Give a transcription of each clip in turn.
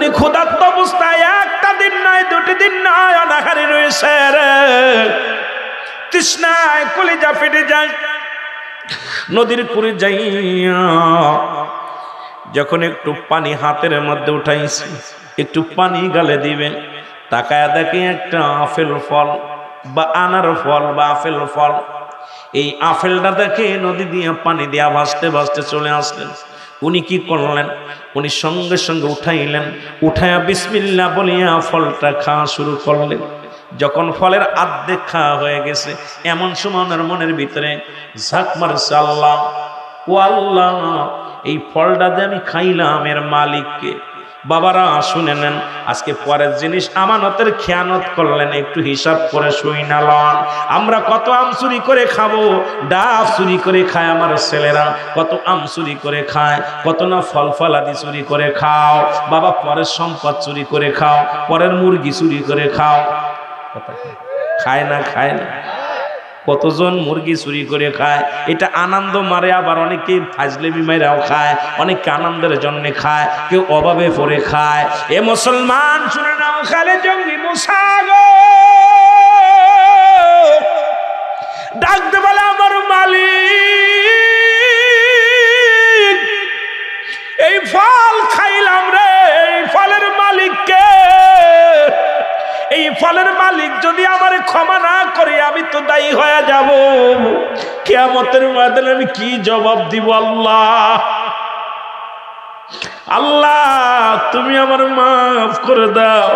উনি ক্ষুধার্ত অবস্থায় একটা দিন নয় দুটি দিন নয় অনাহারে রয়েছে রে, তৃষ্ণায় কলিজা ফেটে যায়। নদীর কুড়ে যাইয়া যখন একটু পানি হাতের মধ্যে উঠাইছে, একটু পানি গালে দিবেন, তাকায় দেখে একটা আপেল ফল বা আনার ফল বা আপেল ফল। এই আপেলটা দেখে নদী দিয়ে পানি দিয়া ভাসতে ভাসতে চলে আসলেন। উনি কি করলেন? উনি সঙ্গে সঙ্গে উঠাইলেন, উঠাইয়া বিসমিল্লাহ বলিয়া ফলটা খাওয়া শুরু করলেন। যখন ফলের আর্ধেক খাওয়া হয়ে গেছে, এমন সময় ওনার মনের ভিতরে ঝাঁক মারছে, আল্লাহ ও আল্লাহ, এই ফলটা যে আমি খাইলাম এর মালিককে। বাবারা শুনে নেন, আজকে পরের জিনিস আমানতের খেয়ানত করলেন, একটু হিসাব করে শুই না লন। আমরা কত আম চুরি করে খাবো, ডাব চুরি করে খায় আমার ছেলেরা, কত আম চুরি করে খায়, কত না ফল ফলাদি চুরি করে খাও। বাবা পরের সম্পদ চুরি করে খাও, পরের মুরগি চুরি করে খাও, খায় না খায় না? কতজন মুরগি চুরি করে খায়, এটা আনন্দ মারে, আবার অনেকে ফাজলেমি মাইরাও খায়, অনেকে আনন্দের জন্য খায়, কেউ অভাবে পড়ে খায়। এ মুসলমান শুনে নাও, খালে জঙ্গি মুসা গো ডাকতে বলে, আমার মালিক এই ফল খাইলাম রে, এই ফলের মালিককে, এই ফলের মালিক যদি আমার ক্ষমা না করে আমি তো দায়ী হয়ে যাব। কিয়ামতের ময়দানে আমি কি জবাব দিব? আল্লাহ আল্লাহ তুমি আমার মাফ করে দাও,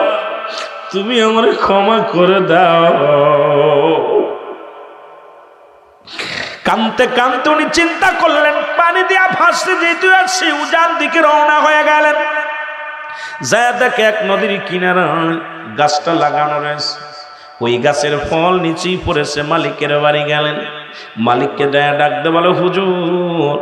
তুমি আমার ক্ষমা করে দাও। কানতে কানতে উনি চিন্তা করলেন, পানি দিয়া ভাসতে যেহেতু আসছে, উজান দিকে রওনা হয়ে গেলেন। যায় দেখে এক নদীর কিনারায় গাছটা লাগানো রয়েছে, ওই গাছের ফল নিচেই পড়েছে। মালিকের বাড়ি গেলেন, মালিককে দেয়া ডাকতে বলে, হুজুর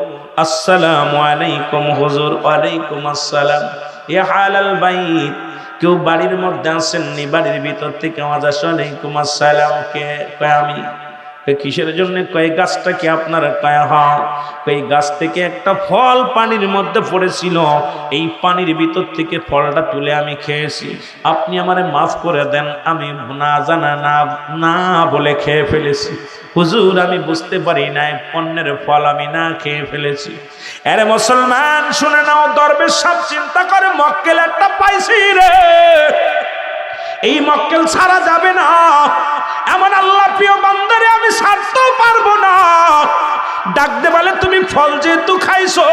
আসসালামু আলাইকুম। হুজুর ওয়ালাইকুম আসসালাম। ইয়া হালাল বাইত, কেউ বাড়ির মধ্যে আসেননি? বাড়ির ভিতর থেকে আওয়াজ আসে, ওয়ালাইকুম আসসালাম। কে? কয় আমি। কিসের জন্য? কয় গাছটা কি আপনার? কয় হ্যাঁ। এই গাছ থেকে একটা ফল পানির মধ্যে পড়েছিল, এই পানির ভিতর থেকে ফলটা তুলে আমি খেয়েছি, আপনি আমারে মাফ করে দেন, আমি না জানা না বলে খেয়ে ফেলেছি। হুজুর আমি বুঝতে পারি নাই অন্যের ফল আমি না খেয়ে ফেলেছি। আরে মুসলমান শুনে নাও, দরবেশ সাহেব চিন্তা করে, মক্কেল একটা পাইছি রে, এই মক্কেল ছাড়া যাবে না, এমন আল্লাহ প্রিয় বান্দারে আমি ছাড়তেও পারবো না। ডাকতে বলে, তুমি ফল যেহেতু খাইছো,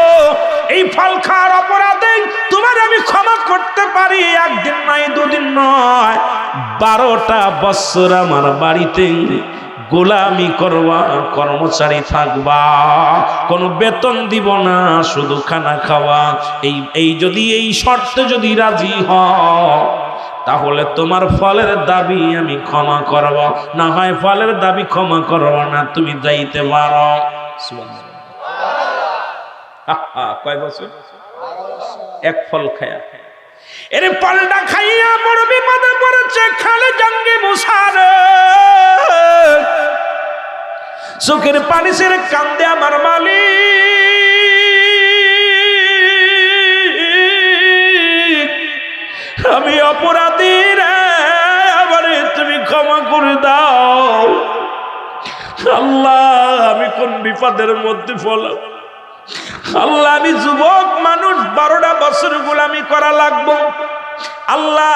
এই ফল খাওয়ার অপরাধে তোমার আমি ক্ষমা করতে পারি। একদিন নয় দুদিন নয়, 12টা বছর আমার বাড়িতে গোলামি করবা, কর্মচারী থাকবা, কোনো বেতন দিব না, শুধু খানা খাওয়া। এই যদি এই শর্তে যদি রাজি হও, তাহলে তোমার ফলের দাবি আমি ক্ষমা করব, না হয় ফলের দাবি ক্ষমা করব না, তুমি যাইতে পারো। কয় বছর? এক ফল খায়া, এর ফলটা খাইয়া বড় বিপদে পড়েছে খালে জঙ্গি মুসা রে। চোখের পানি ছেড়ে কান্দে আমার মালিক, আমি অপরাধী রে, আমারে তুমি ক্ষমা করে দাও। আল্লাহ আমি কোন বিপদের মধ্যে পড়লাম, আল্লাহ আমি যুবক মানুষ, 12টা বছর গোলামি করা লাগবো, আল্লাহ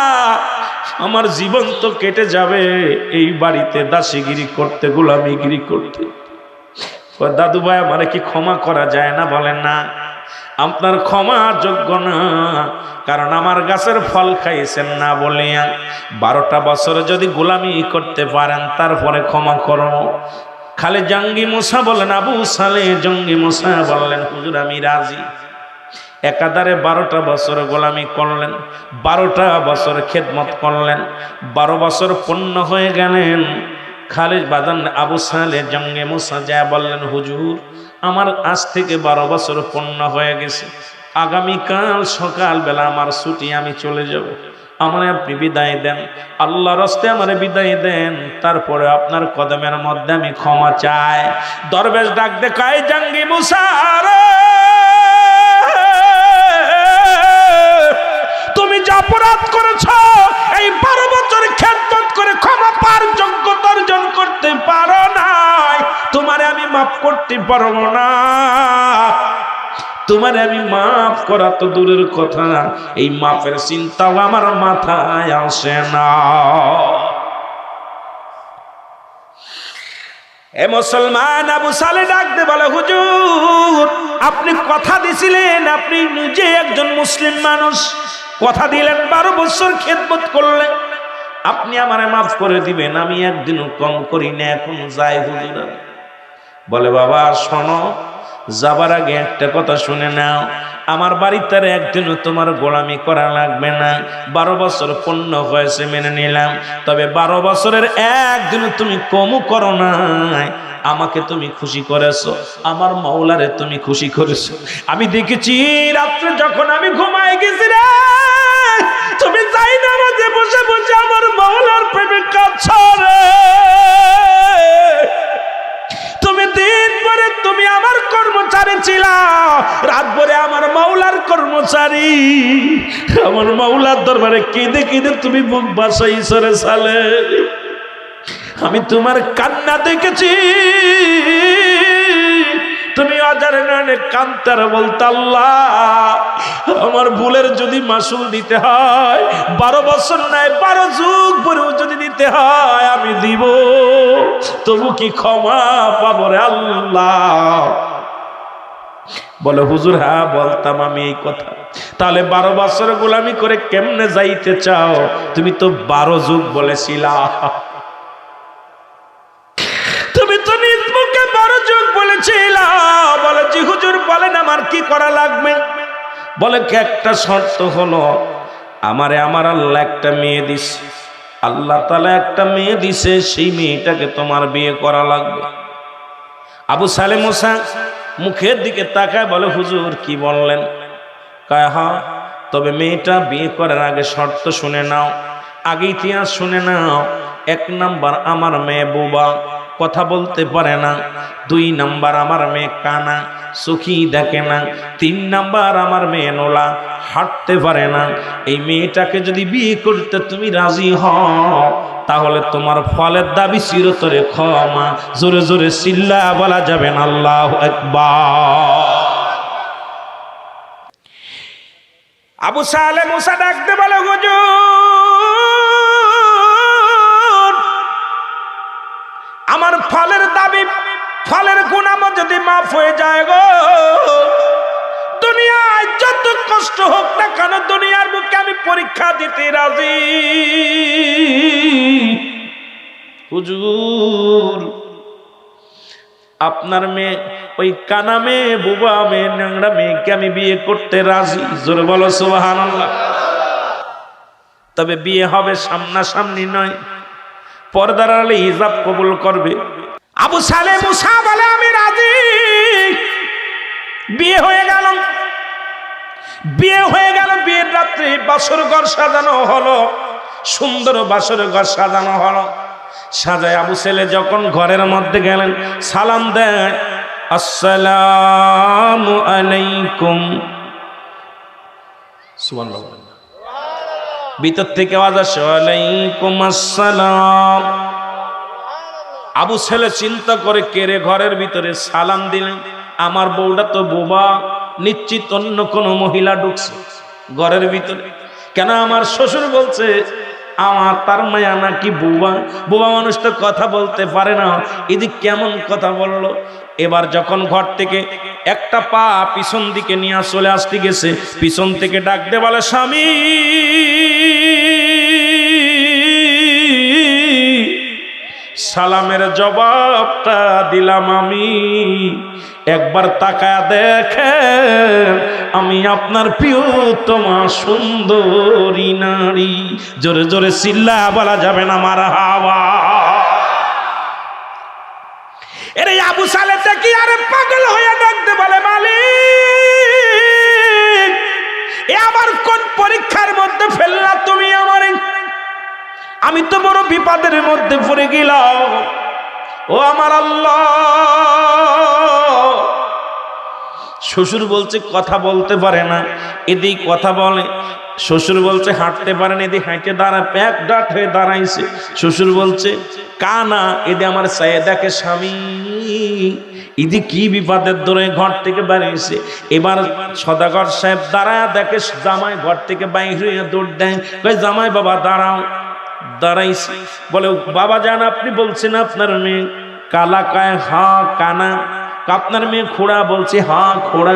আমার জীবন তো কেটে যাবে এই বাড়িতে দাসীগিরি করতে, গোলামিগিরি করতে। দাদু ভাই আমারে কি ক্ষমা করা যায় না? বলেন না, আপনার ক্ষমা যোগ্য না, কারণ আমার গাছের ফল খাইছেন না বলিয়া 12টা বছর যদি গোলামি করতে পারেন তারপরে ক্ষমা করো। খালে জঙ্গি মুসা বলেন, আবু সালে জঙ্গি মুসা বললেন, হুজুর আমি রাজি। একাধারে 12টা বছর গোলামি করলেন, 12টা বছর খেদমত করলেন, 12 বছর পূর্ণ হয়ে গেলেন। খালিদ বাজান আবু সালে জঙ্গে মুসা যায় বললেন, হুজুর আমার আজ থেকে 12 বছর পূর্ণ হয়ে গেছে, আগামীকাল সকালবেলা আমার ছুটি, আমি চলে যাব, আমারে আপনি বিদায় দেন, আল্লাহর রাস্তে আমারে বিদায় দেন, তারপরে আপনার কদমের মধ্যে আমি ক্ষমা চাই। দরবেশ ডাক দেখায়, জঙ্গি মুসা রে, তুমি যে অপরাধ করেছো, এই 12 বছর খেদমত করে ক্ষমা পাওয়ার যোগ্যতা অর্জন করতে পারো নাই, তোমারে আমি মাফ করতে পারবো না। তোমারে আমি মাফ করা তো দূরের কথা, এই মাফের চিন্তাও আমার মাথায় আসে না। এ মুসলমান, আবু সালে ডাক দে বলে, হুজুর আপনি কথা দিছিলেন, আপনি নিজে একজন মুসলিম মানুষ, কথা দিলেন 12 বছর খেদমত করলেন, আপনি আমারে মাফ করে দিবেন, আমি একদিনও কম করি না, এখন যাই হুজুর। বলে বাবা শোনো, যাবার আগে একটা কথা শুনে নাও, আমার বাড়িতে একদিনও তোমার গোলামি করা লাগবে না। 12 বছর পূর্ণ হয়েছে মেনে নিলাম, তবে 12 বছরের একদিনও তুমি কমও করো না। আমাকে তুমি খুশি করেছো, আমার মাওলারে তুমি খুশি করেছো। আমি দেখেছি রাত্রে যখন আমি ঘুমাই গেছি রে, তুমি যাই না মাঝে বসে বসে আমার মাওলার প্রেমে কাঁদছো রে। তুমি দিন ভরে তুমি আমার কর্মচারী ছিলা, রাত ভরে আমার মাওলার কর্মচারী। আমার মাওলার দরবারে কেঁদে কেঁদে তুমি বুক বাসাইছো রে সালে। আমি তোমার কান্না দেখেছি, তুমি অজারে নানে কান্তার বলতে, আল্লাহ আমার ভুলের যদি মাসুল দিতে হয় 12 বছর নয় 12 যুগ পরেও যদি দিতে হয় আমি দিব, তবু কি ক্ষমা পাবো রে আল্লাহ? বলে হুজুর হ্যাঁ বলতাম আমি এই কথা। তাহলে 12 বছর গোলামি করে কেমনে যাইতে চাও? তুমি তো 12 যুগ বলেছিলা, তুমি তো নিজ মুখে 12 যুগ বলেছিলা। বলে জি হুজুর বলেন আমার কি করা লাগবে? বলে কি একটা শর্ত হলো, আমার আল্লাহ একটা মেয়ে দিছে, আল্লাহ তাআলা একটা মেয়ে দিছে, সেই মেয়েটাকে তোমার বিয়ে করা লাগবে। আবু সালে মুসা মুখের দিকে তাকায় বলে হুজুর কি বললেন? কয় হ্যাঁ, তবে মেয়েটা বিয়ে করার আগে শর্ত শুনে নাও, আগে ইতিহাস শুনে নাও। 1 নাম্বার আমার মেয়ে বোবা, কথা বলতে পারে না। 2 নাম্বার আমার মেয়ে কানা, চোখই দেখে না। 3 নাম্বার আমার মেয়ে নোলা, হাঁটতে পারে না। এই মেয়েটাকে যদি বিয়ে করতে তুমি রাজি হও, তাহলে তোমার ফলের দাবি চিরতরে ক্ষমা। জোরে জোরে চিল্লা বলা যাবে না আল্লাহু আকবার। আবু সালে মুসা ডাকতে বলে হুজুর আমার ফলের দাবি, ফলের গুনাহ যদি মাফ হয়ে যায় গো, দুনিয়ায় যত কষ্ট হোক না কেন দুনিয়ার বুকে আমি পরীক্ষা দিতে রাজি। হুজুর আপনার মেয়ে ওই কানা মেয়ে, বুবা মেয়ে, ন্যাংরা মেয়েকে আমি বিয়ে করতে রাজি। জোরে বলো সুবহানাল্লাহ। তবে বিয়ে হবে সামনাসামনি নয়, পর্দার আড়ালে হিজাব কবুল করবে। আবু সালে মুসা বলে আমি রাজি। বিয়ে হয়ে গেল, বিয়ে হয়ে গেল। বিয়ের রাত্রে বাসর ঘর সাজানো হলো, সুন্দর বাসর ঘর সাজানো হলো। সাজায় আবু ছেলে যখন ঘরের মধ্যে গেলেন, সালাম দেয় আসসালামু আলাইকুম। সুবহানাল্লাহ। ভিতর থেকে আওয়াজ আসে ওয়ালাইকুম আসসালাম। আবু ছেলে চিন্তা করে কেড়ে ঘরের ভিতরে সালাম দিলেন। আমার বউটা তো বোবা, নিশ্চিত অন্য কোনো মহিলা ঢুকছে ঘরের ভিতরে। কেন আমার শ্বশুর বলছে আমার তার মায়া নাকি বোবা, বোবা মানুষ তো কথা বলতে পারে না, এদিক কেমন কথা বললো। এবার যখন ঘর থেকে একটা পা পিছন দিকে নিয়ে চলে আসতে গেছে, পিছন থেকে ডাক দে বলে স্বামী। সালামের জবাবটা দিলাম আমি, একবার তাকায়া দেখেন আমি আপনার প্রিয়তমা সুন্দরী নারী। জোরে জোরে চিল্লা বলা যাবে না মারহাবা। এরে আবু সালে কি আরে পাগল হয়ে ডাকতে বলে মালিক এ আবার কোন পরীক্ষার মধ্যে ফেললা তুমি আমারে? আমি তো বড় বিপদের মধ্যে পড়ে গেলাম। ও আমার আল্লাহ। শ্বশুর বলছে কথা বলতে পারে না, এদিক কথা বলে। শ্বশুর বলছে হাঁটতে পারেন, এদি হাঁটে দাঁড়া প্যাক ডাট হয়ে দাঁড়াইছে। শ্বশুর বলছে কানা, এদি আমার সায়েদাকে স্বামী, ইদি কি বিপদের দৌড়ে ঘর থেকে বেরিয়েছে। এবার সদাগর সাহেব দাঁড়ায় দেখে জামাই ঘর থেকে বাইর হয়ে দৌড় দেয়, জামাই বাবা দাঁড়াও। দাঁড়াইছে, বলে বাবা জান আপনি বলছেন আপনার মেয়ে কালা, কায় হা কানা। আপনার মেয়ে খোড়া, বলছে হ্যাঁ খোড়া।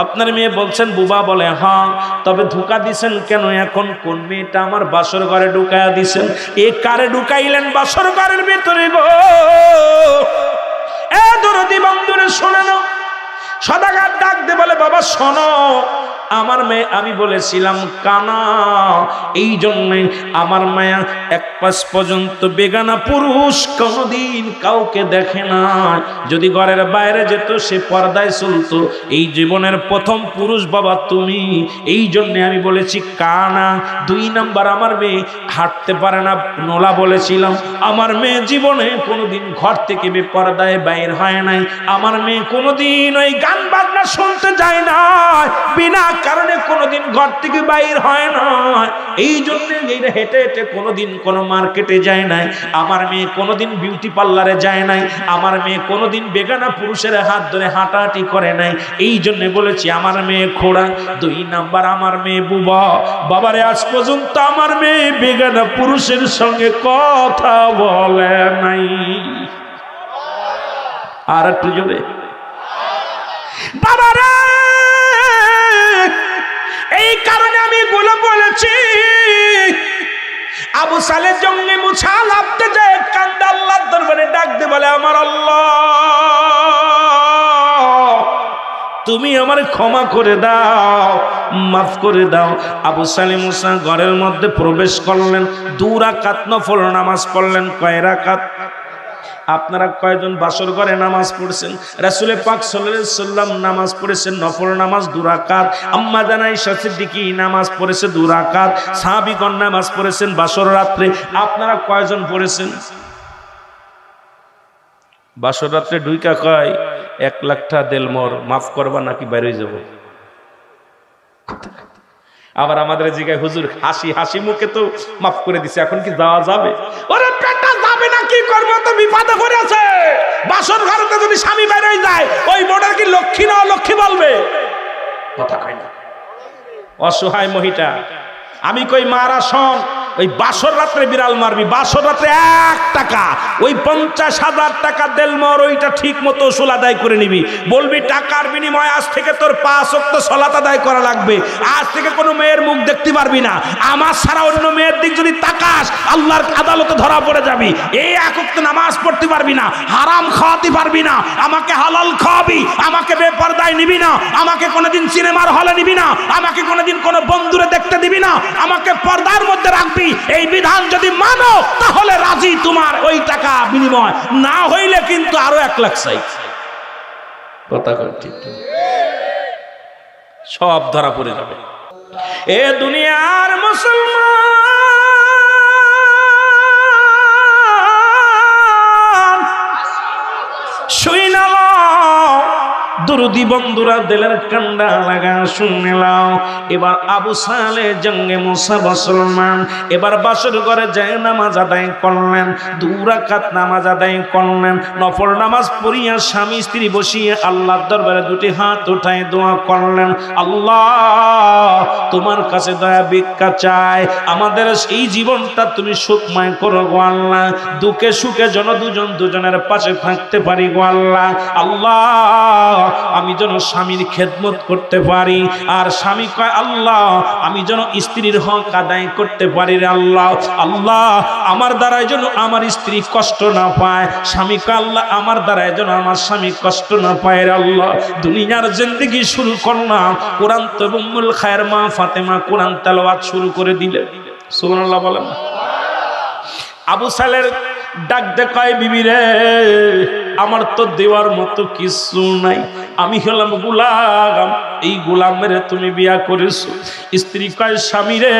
আপনার মেয়ে বলছেন বুবা, বলে হ্যাঁ। তবে ধোঁকা দিছেন কেন? এখন কোন মেয়েটা আমার বাসর ঘরে ঢুকাইয়া দিছেন? এ কারে ঢুকাইলেন বাসর ঘরের ভিতরে গো? এ দরদি বন্ধুরে শোনে না। সদাগর ডাক দে বলে বাবা শোনো, আমার মেয়ে আমি বলেছিলাম কানা, এই জন্যে আমার মায়া এক পাশ পর্যন্ত বেগানা পুরুষ কোনদিন কাউকে দেখে না। যদি ঘরের বাইরে যেত সে পর্দায় চলতো। এই জীবনের প্রথম পুরুষ বাবা তুমি, এই জন্যে আমি বলেছি কানা। 2 নাম্বার আমার মেয়ে হাঁটতে পারে না, নোলা বলেছিলাম। আমার মেয়ে জীবনে কোনোদিন ঘর থেকে বেপর্দায় বাইর হয় নাই। আমার মেয়ে কোনোদিন ওই গান বাজনা শুনতে যায় না, বিনা কারণে কোনোদিন ঘর থেকে বাইর হয় না। এই জন্য হেঁটে হেঁটে কোনোদিন কোনো মার্কেটে যায় নাই। আমার মেয়ে কোনোদিন বিউটি পার্লারে যায় নাই। আমার মেয়ে কোনোদিন বেগানা পুরুষের হাত ধরে হাঁটাহাঁটি করে নাই। এই জন্য বলেছি আমার মেয়ে খোড়া। 2 নাম্বার আমার মেয়ে বুবা। বাবারে আজ পর্যন্ত আমার মেয়ে বেগানা পুরুষের সঙ্গে কথা বলে নাই। আর একটু জোরে বাবারে। এই কারণে আমি গুলো বলেছি। আবু সালে জঙ্গি মুছা লাভতে যায়, কান্দে আল্লাহর দরবারে ডাক দে বলে আমার আল্লাহ তুমি আমার ক্ষমা করে দাও, মাফ করে দাও। আবু সালে মুসা ঘরের মধ্যে প্রবেশ করলেন, 2 রাকাত নফল নামাজ পড়লেন। কয় রাকাত? আপনারা কয়জন বাসর ঘরে নামাজ পড়ছেন? রাসূল পাক সাল্লাল্লাহু আলাইহি সাল্লাম নামাজ পড়েছেন নফল নামাজ 2 রাকাত। আম্মা জান আয়েশা সিদ্দিকী নামাজ পড়েছে 2 রাকাত। সাহাবীগণ নামাজ পড়েছেন বাসর রাত্রে। আপনারা কয়জন পড়েছেন? বাসর রাত্রে ঢুইকা কয় 1 লাখ টাকা দেল মোর, মাফ করবা নাকি বাইরে যাব? আবার আমাদের জিগায় হুজুর হাসি হাসি মুখে তো মাফ করে দিছে, এখন কি যাওয়া যাবে? ওরে পেটা যাবে না, কি করবো তো বিপদে পড়েছে। বাসর ঘরেতে যদি স্বামী বাইরে যায়, ওই বোর্ডের কি লক্ষ্মী না লক্ষ্মী বলবে? কথা কয় না। অসহায় মহিলা। আমি কই মারা শোন, ওই বাসর রাত্রে বিড়াল মারবি, বাসর রাত্রে 1 টাকা, ওই 50,000 টাকা দেল মর, ওইটা ঠিক মতো ওসুল আদায় করে নিবি। বলবি টাকার বিনিময়ে আজ থেকে তোর 5 ওয়াক্ত সালাত আদায় করা লাগবে। আজ থেকে কোনো মেয়ের মুখ দেখতে পারবি না। আমার ছাড়া অন্য মেয়ের দিক যদি তাকাস, আল্লাহর আদালতে ধরা পড়ে যাবি। এই 1 ওয়াক্ত নামাজ পড়তে পারবি না, হারাম খাওয়াতে পারবি না, আমাকে হালাল খাওয়াবি, আমাকে বেপরদায় নিবি না, আমাকে কোনোদিন সিনেমার হলে নিবি না, আমাকে কোনোদিন কোনো বন্ধুরে দেখতে দিবি না, আমাকে পর্দার মধ্যে রাখবি। এই বিধান যদি মানো তাহলে রাজি, তোমার ওই টাকা বিনিময় না হইলে কিন্তু আরো 1 লাখ চাই। কথা ঠিক, সব ধরা পড়ে যাবে। এ দুনিয়ার মুসলমান শুইনা দুরুদি বন্ধুরা দিলের কান্ডা লাগা শুনে নাও। এবার আবু সালে জঙ্গে মুসা মুসলমান এবার বাসর ঘরে যায় নামাজ আদায় করলেন, 2 রাকাত নামাজ আদায় করলেন। নফল নামাজ পড়িয়া স্বামী স্ত্রী বসিয়ে আল্লাহর দরবারে 2টি হাত উঠায় দোয়া করলেন, আল্লাহ তোমার কাছে দয়া ভিক্ষা চাই, আমাদের এই জীবনটা তুমি সুখময় করো গো আল্লাহ। দুঃখে সুখে যেন দুজনের পাশে থাকতে পারি গো আল্লাহ। আল্লাহ আমি যেন স্বামীর খেদমত করতে পারি, আর স্বামী কয় আল্লাহ আমি যেন স্ত্রীর হক আদায় করতে পারি রে আল্লাহ। আল্লাহ আমার দ্বারাই যেন আমার স্ত্রী কষ্ট না পায়। স্বামী কয় আল্লাহ আমার দ্বারাই যেন আমার স্বামী কষ্ট না পায় রে আল্লাহ। দুনিয়ার জিন্দেগি শুরু করলাম, কোরআন তো উম্মুল খায়ের মা ফাতেমা কোরআন তেলাওয়াত শুরু করে দিলে। সুবহানাল্লাহ বলেন। আবু সালের ডাক দেখায় বিবি রে, আমার তো দেওয়ার মতো কিছু নাই, আমি হলাম গোলাম, এই গোলামের তুমি বিয়া করেছো। স্ত্রী কয় স্বামী রে,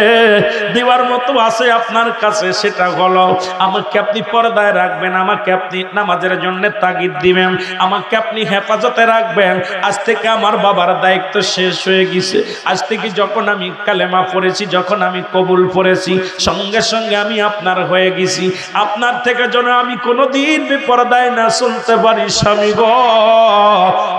দেওয়ার মতো আছে আপনার কাছে, সেটা হলো আমাকে আপনি পর্দায় রাখবেন, আমাকে আপনি নামাজের জন্য তাগিদ দিবেন, আমাকে আপনি হেফাজতে রাখবেন। আজ থেকে আমার বাবার দায়িত্ব শেষ হয়ে গেছে। আজ থেকে যখন আমি কালেমা পড়েছি, যখন আমি কবুল পড়েছি, সঙ্গে সঙ্গে আমি আপনার হয়ে গেছি। আপনার থেকে যেন আমি কোনোদিন বেপরদায় না চলতে পারি স্বামী গো।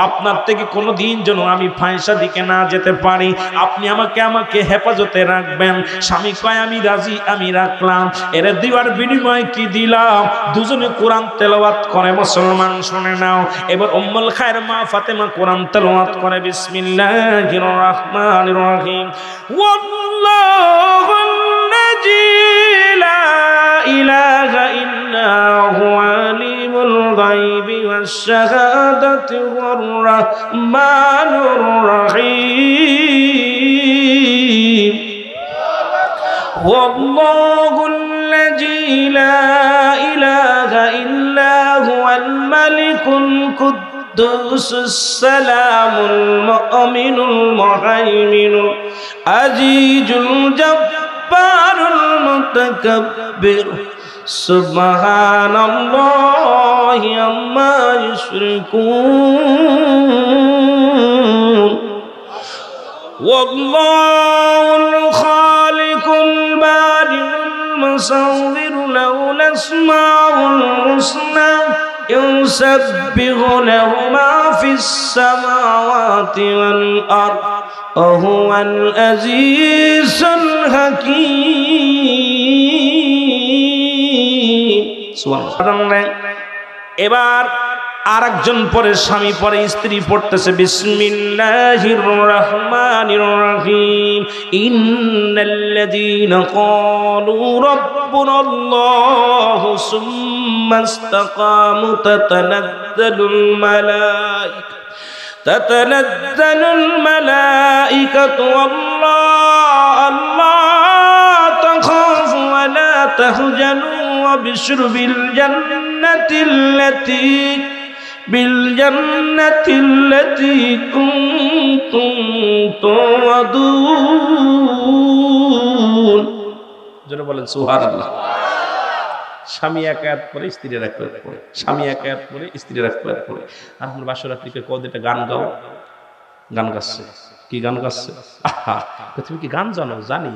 আপনার থেকে কোনোদিন যেন আমি ফাঁসা দিকে না যেতে পারি। আপনি আমাকে হেফাজতে রাখবেন। স্বামী কয় আমি রাজি, আমি রাখলাম। এর দিবার বিনিময় কি দিলাম? দুজনে কোরআন তেলাওয়াত করে। মুসলমান শুনে নাও। এবার উম্মুল খায়ের মা ফাতেমা কোরআন তেলাওয়াত করে বিসমিল্লাহির রহমানির রহিম। ওয়াল্লাহুল্লাযী লা ইলাহা ইল্লা হুয়া আলিমুল গায়বি ওয়াশ শাহাদাতি ওয়ার রাহমানুর রহিম। ওয়াল্লাহুল্লাযী লা ইলাহা ইল্লা হুয়াল মালিকুল কুদ্দুসুস সালামুল মুমিনুল মুহাইমিনুল আজিজুল জব্বারুল মুতাকাব্বির সুবহানাল্লাহি আম্মা ইউশরিকুন। ওয়াল্লাহুল খালিকুল বারিউল মুসাওবিরু লাহুল আসমাউল হুসনা ইউসাব্বিহু লাহু মা ফিস সামাওয়াতি ওয়াল আরদ ওয়া হুয়াল আজিজুল হাকীম। সুবহানাল্লাহ। এবার আরেকজন পরে স্বামী, পরে স্ত্রী পড়তেছে বিসমিল্লাহির রহমানির রহিম। ইন্নাল্লাযীনা ক্বালু রাব্বুনাল্লাহু সুম্মা ইসতাকামু তাতানাজ্জালুল মালাঈকাতু আল্লাহ তাখাফু ওয়া লা তাহজানু ওয়াবশিরু বিল-জান্নাতিল্লাতী কুনতুম তুআদুন। জোরে বলেন সুবহানাল্লাহ। স্বামী এক আয়াত পড়ে, স্ত্রী এক আয়াত পড়ে, স্বামী এক আয়াত পড়ে, স্ত্রী এক আয়াত পড়ে। আর বাসরাত্রিকে কদিটা গান গাও। গান গাচ্ছে। কি গান গাচ্ছে? আহা, তুমি কি গান জানো? জানি।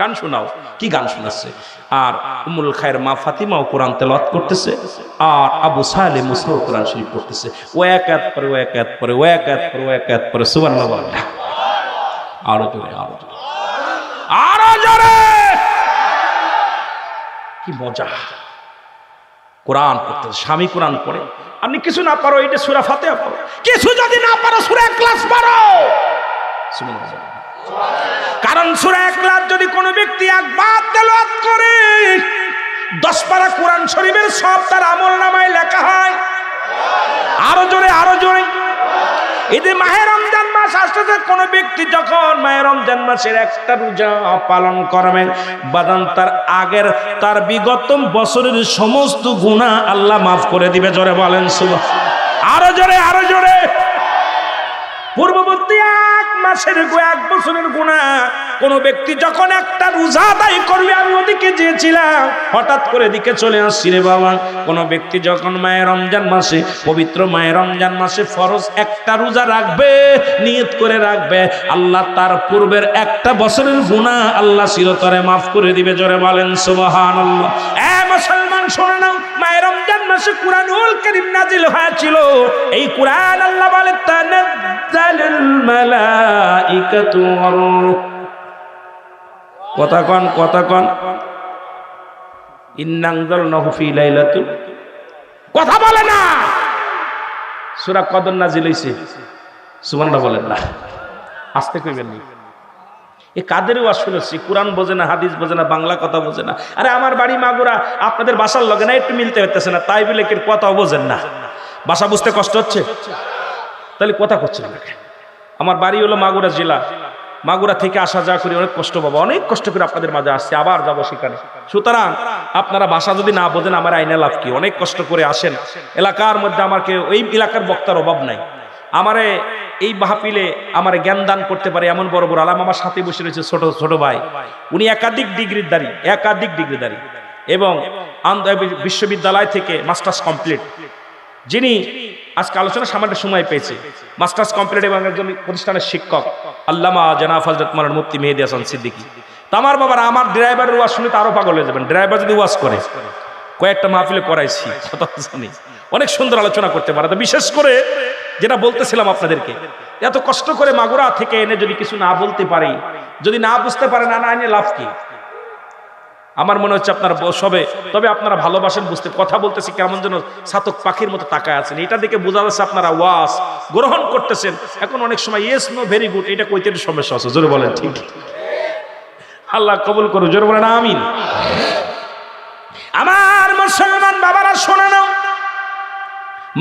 গান শোনাও। কি গান শোনাচ্ছে? আর উম্মুল খায়ের মা ফাতিমাও কোরআন তেলাওয়াত করতেছে, আর আবু সালে মুসাও কোরআন শরীফ পড়তেছে। ও এক আয়াত পরে, ও এক আয়াত পরে, ও এক আয়াত পরে, ও এক আয়াত পরে। সুবহানাল্লাহ। আরো জোরে, আরো জোরে, আরো জোরে। কি মজা! কোরআন পড়তেছে, স্বামী কোরআন পড়ে। আপনি কিছু না পারো, এটা সূরা ফাতিহা পড়ো। কিছু যদি না পারো, সূরা ইখলাস পড়ো। সুবহানাল্লাহ। কারণ সূরা ইখলাস যদি কোনো ব্যক্তি একবার তেলাওয়াত করে, 10 পারা কোরআন শরীফের সব তার আমলনামায় লেখা হয়। আরো জোরে, আরো জোরে। ঈদে মাহে রমজান মাস আসতেছে, কোন ব্যক্তি যখন মাহে রমজান মাসের একটা রোজা পালন করবে, বাদান তার আগের, তার বিগত বছরের সমস্ত গুনাহ আল্লাহ মাফ করে দিবে। জোরে বলেন সুবহানাল্লাহ। আরো জোরে, আরো জোরে। পূর্ববর্তী 1 মাসের 1 বছরের গুনাহ কোন ব্যক্তি যখন একটা রোজা আদায় করবে, আমি ওদিকে যেছিলাম, হঠাৎ করে দিকে চলে আসছি রে বাবা। কোন ব্যক্তি যখন মাহে রমজান মাসে, পবিত্র মাহে রমজান মাসে ফরজ একটা রোজা রাখবে, নিয়ত করে রাখবে, আল্লাহ তার পূর্বের একটা বছরের গুনাহ আল্লাহ চিরতরে মাফ করে দিবে। জোরে বলেন সুবহানাল্লাহ। মুসলমান শুনে নাও, মাহে রমজান মাসে কুরআনুল কারীম নাজিল হয়েছিল। এই কুরআন আল্লাহ বলে তানাজ্জালুল মালাঈকাতু ওয়ার রূহ। কথা কন ইন্না আনজালনাহু ফি লাইলাতুল, কথা বলে না। সূরা কদর নাজিল হইছে। সুবহানাল্লাহ বলেন না, আস্তে কইবেন না। এ কাদের ওয়াজ শুনেছি? কোরআন বোঝে না, হাদিস বোঝে না, বাংলা কথা বোঝে না। আরে আমার বাড়ি মাগুরা, আপনাদের বাসার লগে না একটু মিলতে হইতেছে না, তাই বলে কি কথা বোঝেন না? ভাষা বুঝতে কষ্ট হচ্ছে? তাহলে কথা করছেন না। আমার বাড়ি হলো মাগুরা জেলা। মাগুরা থেকে আসা যাওয়া করি, অনেক কষ্ট পাবো, অনেক কষ্ট করে আপনাদের মাঝে আসছি, আবার যাবো সেখানে। সুতরাং আপনারা ভাষা যদি না বোঝেন, আমার আইনে লাভ কি? অনেক কষ্ট করে আসেন। এলাকার মধ্যে আমাকে, ওই এলাকার বক্তার অভাব নাই। আমারে এই মাহফিলে আমার জ্ঞান দান করতে পারে এমন বড় বড় আলেম আমার সাথে বসে রয়েছে ছোট ছোট ভাই, উনি একাধিক ডিগ্রিধারী এবং বিশ্ববিদ্যালয় থেকে মাস্টার্স কমপ্লিট, যিনি আজকে আলোচনা সামান্য সময় পেয়েছে, মাস্টার্স কমপ্লিট এবং একজন প্রতিষ্ঠানের শিক্ষক আল্লামা জনাব হযরত মাওলানা মুফতি মেহেদী হাসান সিদ্দিকী। তো আমার বাবার আমার ড্রাইভারের ওয়াজ শুনে তো আরো পাগল হয়ে যাবেন। ড্রাইভার যদি ওয়াজ করে, কয়েকটা মাহফিলে করাইছি, কথা জানি, অনেক সুন্দর আলোচনা করতে পারে। তো বিশেষ করে যেটা বলতেছিলাম আপনাদেরকে, এত কষ্ট করে মাগুরা থেকে এনে যদি কিছু না বলতে পারি, যদি না বুঝতে পারে না এনে লাভ কি? আমার মনে হচ্ছে আপনারা সবে, তবে আপনারা ভালোবাসেন, বুঝতে কথা বলতেছি কেমন যেন ছাতক পাখির মতো তাকায় আছেন, এটা দেখে বোঝা যাচ্ছে আপনারা ওয়াজ গ্রহণ করতেছেন। এখন অনেক সময় ইয়েস নো ভেরি গুড এটা কইতে সমস্যা আছে, জোরে বলেন ঠিক। আল্লাহ কবুল করুন, জোরে বলেন আমিন। আমার মুসলমান বাবারা শোনে নাও,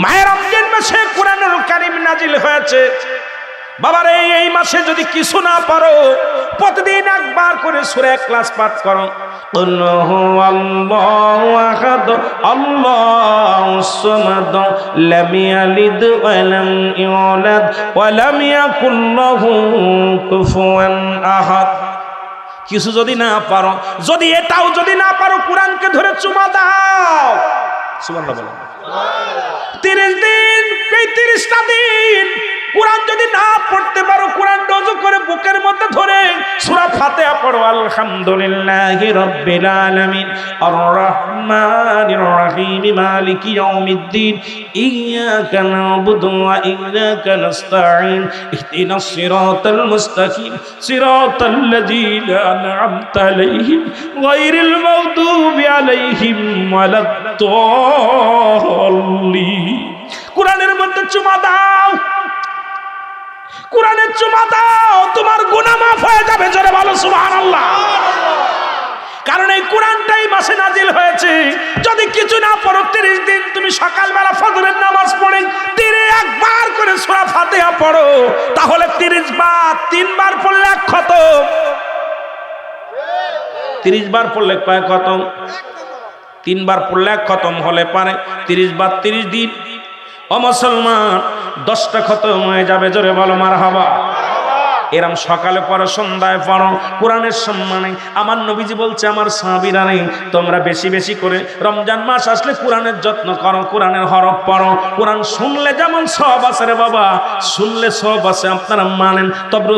মায়ের রমজান মাসে কুরআনুল কারীম নাজিল হয়েছে। বাবারে এই মাসে যদি কিছু না পারো, প্রতিদিন একবার করে সূরা ইখলাস পাঠ করো। কুল হুয়াল্লাহু আহাদ আল্লাহুস সামাদ লাম ইয়ালিদ ওয়া লাম ইউলাদ ওয়া লাম ইয়াকুল লাহু কুফুয়ান আহাদ। কিছু যদি না পারো, যদি এটাও যদি না পারো, কোরআনকে ধরে চুমা দাও। সুবহানাল্লাহ বলেন। 30 দিন 35টা দিন কোরআন যদি না পড়তে পারো, কোরআন রজু করে বুকের মধ্যে ধরে সূরা ফাতিহা পড়ো। আলহামদুলিল্লাহি রাব্বিল আলামিন আর রহমানির রহিম মালিকি ইয়াউমিদ্দিন ইয়্যাকা না'বুদু ওয়া ইয়্যাকা নাস্তাঈন ইহদিনাস সিরাতাল মুস্তাকিম সিরাতাল লাযীনা আন'আমতা আলাইহিম গায়রিল মাগদুবি আলাইহিম ওয়ালাদ-দাল্লিন। কোরআনের মধ্যে চুমা দাও, কোরআনের চুমা দাও, তোমার গুনাহ মাফ হয়ে যাবে। জোরে বলো সুবহানাল্লাহ। কারণ এই কোরআনটাই মাসে নাজিল হয়েছে। যদি কিছু না পড়ো, 30 দিন তুমি সকালবেলা ফজরের নামাজ পড়ে দিনে একবার করে সূরা ফাতিহা পড়ো, তাহলে 30 বার 3 বার পড়লে এক খতম। 30 বার পড়লে কয় খতম? 3 বার পড়লে এক খতম হলে পারে 30 বার 30 দিন। ও মুসলমান, 10টা খতম হয়ে যাবে। জোরে বলো মারহাবা। এরম সকালে পড়ো, সন্ধ্যায় পড়ো, কোরআনের সম্মানে। আমার নবীজি বলছে, আমার সাহাবীরা নেই, তোমরা বেশি বেশি করে রমজান মাস আসলে কোরআনের যত্ন করো, কোরআনের হরফ পড়ো। কোরআন শুনলে যেমন সব আছে রে বাবা, শুনলে সব আছে, আপনারা মানেন, তবে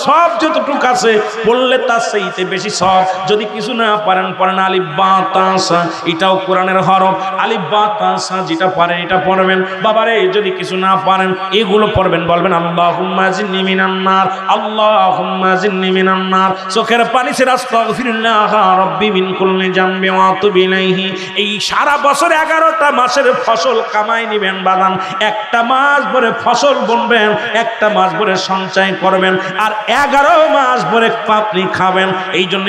সব যতটুক আছে পড়লে তার সেইতে বেশি সব। যদি কিছু না পারেন, পড়েন আলিফ বা তা সা, এটাও কোরআনের হরফ। আলিফ বা তা সা যেটা পারেন এটা পড়বেন। বাবারে যদি কিছু না পারেন, এগুলো পড়বেন, বলবেন আল্লাহুম্মা জিন্নি মিনান নার, আল্লাহুম্মা জিন্নি মিনান নার। চোখের পানি ছেড়ে আস্তাগফিরুল্লাহ রাব্বি মিন কুল্লি জামবি ওয়া আতুবু ইলাইহি। এই সারা বছর 11টা মাসের ফসল কামাই নেবেন বাদান, একটা মাস ভরে ফসল বুনবেন, একটা মাস ভরে সঞ্চয় করবেন, আর 11 মাস ভরে আপনি খাবেন। এই জন্য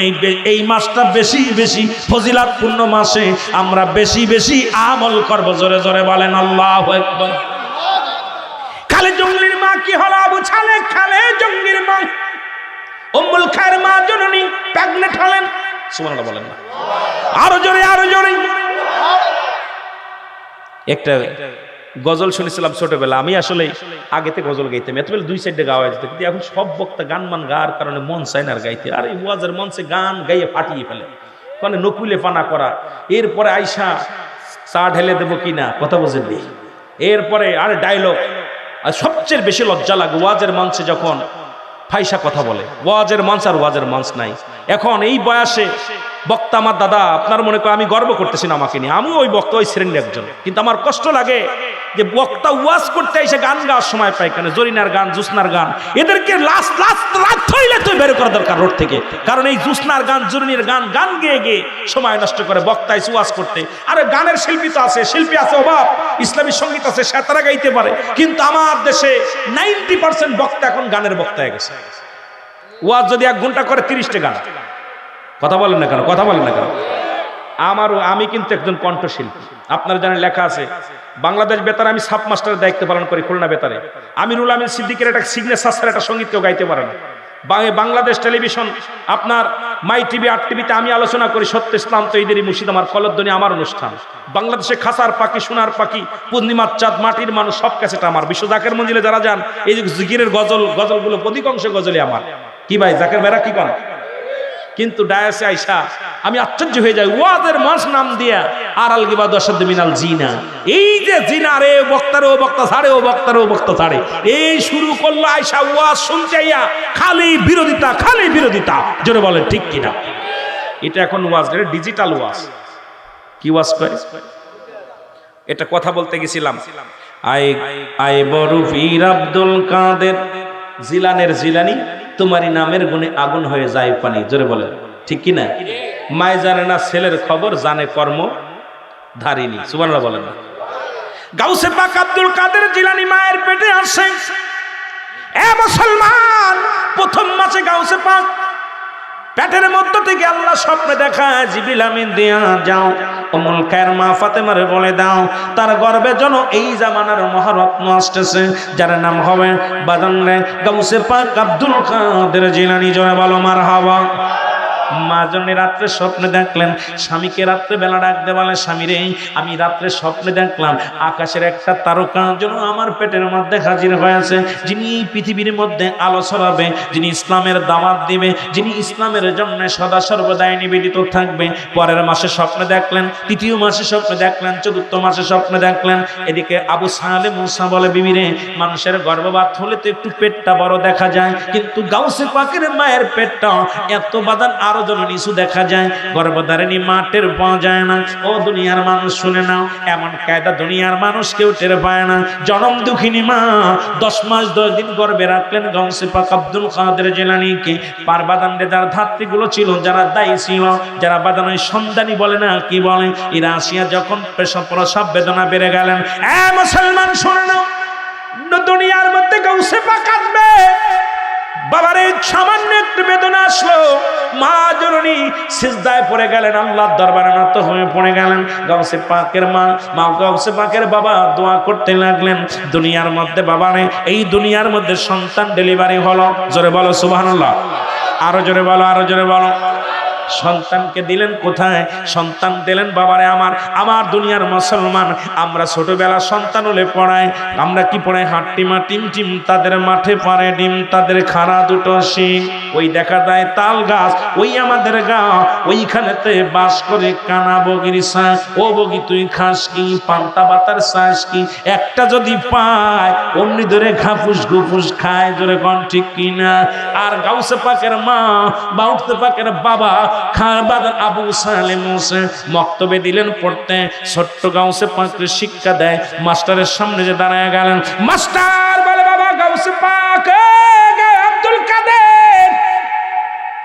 এই মাসটা বেশি বেশি ফজিলাতপূর্ণ মাসে আমরা বেশি বেশি আমল করব। জোরে জোরে বলেন আল্লাহু আকবার। খালে জঙ্গলির মা কি হলো? আবু ছালে খালে জঙ্গলির মা উম্মুল খায়ের মা জননী প্রেগন্যান্ট হলেন। সুবহানাল্লাহ বলেন না, আরো জোরে আরো জোরে। একটা গজল শুনেছিলাম ছোটবেলা, আমি আসলে আগেতে গজল গাইতাম, এত বেলা 2 সাইডে গাওয়া যেত, কিন্তু এখন সব বক্তা গান মান গাওয়ার কারণে মন চায় না আর গাইতে। আর এই ওয়াজের মঞ্চে গান গাইয়ে ফাটিয়ে ফেলে, মানে নকুলে পানা করা। এরপরে আইসা চা ঢেলে দেবো কিনা, কথা বুঝেননি। এরপরে আর ডায়লগ। আর সবচেয়ে বেশি লজ্জা লাগে ওয়াজের মঞ্চে যখন ফাইসা কথা বলে। ওয়াজের মঞ্চ আর ওয়াজের মঞ্চ নাই এখন। এই বয়সে বক্তা আমার দাদা, আপনার মনে করে আমি গর্ব করতেছি না আমাকে নিয়ে, আমি ওই বক্তা ওই শ্রেণীর একজন, কিন্তু আমার কষ্ট লাগে যে বক্তা ওয়াজ করতে এসে গান গাওয়ার সময় পায় কেন? জরিনার গান, জুসনার গান, এদেরকে লাস্ট রাত হইলে তুই বের করা দরকার রোড থেকে। কারণ এই জুসনার গান, জরিনের গান, গান গেয়ে গিয়ে সময় নষ্ট করে বক্তা এসে ওয়াজ করতে। আরে গানের শিল্পী তো আছে, শিল্পী আছে অভাব, ইসলামী সঙ্গীত আছে, সে তারা গাইতে পারে। কিন্তু আমার দেশে 90% বক্তা এখন গানের বক্তা হয়ে গেছে। ওয়াজ যদি 1 ঘন্টা করে 30টা গান। কথা বলেন না কেন? কথা বলেন না কেন? আমি কিন্তু একজন কণ্ঠশিল্পী। আপনারা জানেন লেখা আছে বাংলাদেশ বেতারে আমি সাব মাস্টারের দায়িত্ব পালন করি খুলনা বেতারে। আমিরুল আমিন সিদ্দিকের একটা সিগনেচার ছাড়া একটা সঙ্গীত কেউ গাইতে পারে না। বাংলাদেশ টেলিভিশন আপনার মাই টিভি, আর টিভিতে আমি আলোচনা করি সত্য ইসলাম তৈরি মুর্শিদ আমার কলধ্বনি আমার অনুষ্ঠান। বাংলাদেশে খাসার পাখি, সোনার পাখি, পূর্ণিমার চাঁদ, মাটির মানুষ সব ক্যাসেট আমার। বিশ্ব জাকের মঞ্জিলে যারা যান এই যে জিকিরের গজলগুলো অধিকাংশ গজলে আমার। কি ভাই জাকের ভাইরা কি করেন? কিন্তু ডায়াসে আইসা আমি আশ্চর্য হয়ে যাই, ওয়াজের মাস নাম দিয়া আর আল গিবাদু আশাদ্দু মিনাল জিনা। এই যে জিনা রে, বক্তারে ও বক্তা ছাড়ে, ও বক্তারে ও বক্তা ছাড়ে, এই শুরু করলো আইসা ওয়াজ শুনতে আইয়া খালি বিরোধিতা, খালি বিরোধিতা। জোরে বলেন ঠিক কিনা? এটা এখন ওয়াজ, এটা ডিজিটাল ওয়াজ। কি ওয়াজ করে? এটা কথা বলতে গেছিলাম, আই বড় পীর আব্দুল কাদের জিলানের জিলানি, তোমারই নামের গুণে আগুন হয়ে যায় পানি। জোরে বলেন ঠিক কিনা? মায় জানে না ছেলের খবর, জানে কর্ম ধারিনী। সুবহানাল্লাহ বলেন না? গাউসে পাক আব্দুল কাদের জিলানী মায়ের পেটে আসে। এ মুসলমান, প্রথম মাসে গাউসে পাক পেটের মধ্য থেকে আল্লাহ স্বপ্নে দেখায়, জিবরিল আমিন দিয়া যাও উম্মুল খায়ের মা ফাতেমারে বলে দাও তার গর্ভে যেন এই জামানার মহারত্ন আসতেছে, যার নাম হবে বাদানরে গাউসে পাক আব্দুল কাদের জিলানী। জোরে বলো মারহাবা। মা জন্য রাত্রে স্বপ্নে দেখলেন, স্বামীকে রাত্রে বেলা ডাকতে বলে, স্বামী রে আমি রাত্রে স্বপ্নে দেখলাম আকাশের একটা তারকা যেন আমার পেটের মধ্যে হাজির হয়েছে, যিনি এই পৃথিবীর মধ্যে আলো ছড়াবে, যিনি ইসলামের দাওয়াত দিবে, যিনি ইসলামের জন্য সদা সর্বদাই নিবেদিত থাকবে। পরের মাসে স্বপ্নে দেখলেন, তৃতীয় মাসে স্বপ্নে দেখলেন, চতুর্থ মাসে স্বপ্নে দেখলেন। এদিকে আবু সালে মুসা বলে, বিবি রে মানুষের গর্ভপাত হলে তো একটু পেটটা বড় দেখা যায়, কিন্তু গাউসে পাকের মায়ের পেটটা এত বাদান আর নিচু দেখা যায়, গর্ভধারিণী মা টের পাওয়া যায় না। ও দুনিয়ার মানুষ শুনে নাও, এমন কায়দা দুনিয়ার মানুষ কেউ টের পায় না। জনম দুঃখিনী মা 10 মাস 10 দিন গর্ভে রাখলেন গাউসে পাক আব্দুল কাদের জিলানীকে। পার বাদানরে যার ধাত্রীগুলো ছিল, যারা দায়ী ছিল, যারা বাদান ওই সন্তানি বলে না কি বলে, এরা আসিয়া যখন প্রসব বেদনা বেড়ে গেলেন। এ মুসলমান শুনে নাও, দুনিয়ার মধ্যে গাউসে পাক আসবে, বাবারে সামান্য একটু বেদনা আসলো, মা জননী সিজদায় পড়ে গেলেন, আল্লাহর দরবারে নত হয়ে পড়ে গেলেন। গাউসে পাকের মা গাউসে পাকের বাবা দোয়া করতে লাগলেন, দুনিয়ার মধ্যে বাবারে এই দুনিয়ার মধ্যে সন্তান ডেলিভারি হলো। জোরে বলো সুবহানাল্লাহ। আরো জোরে বলো, আরো জোরে বলো। সন্তানকে দিলেন কোথায়? সন্তান দিলেন বাবারে আমার দুনিয়ার মুসলমান, আমরা ছোটবেলা সন্তান হলে পড়াই, আমরা কি পড়াই? হাট্টিমা টিম টিম তাদের মাঠে পারে ডিম, তাদের খাড়া দুটো শিং, ওই দেখা যায় তাল গাছ, ওই আমাদের গাঁ, ওইখানেতে বাস করে কানা বগির শ্বাস। ও বগি তুই খাস কি? পান্তা বাতার শ্বাস কি? একটা যদি পায় অমনি ধরে ঘাপুস গুপুস খায়। জোরে কোন ঠিক কিনা? আর গাউসে পাকের মা গাউসে পাকের বাবা আবু সালে মুসা মক্তবে দিলেন পড়তে। ছোট্ট গাউসে পাককে শিক্ষা দেয়, মাস্টারের সামনে যে দাঁড়ায় গেলেন, মাস্টার বলে, বাবা গাউসে পাক আব্দুল কাদের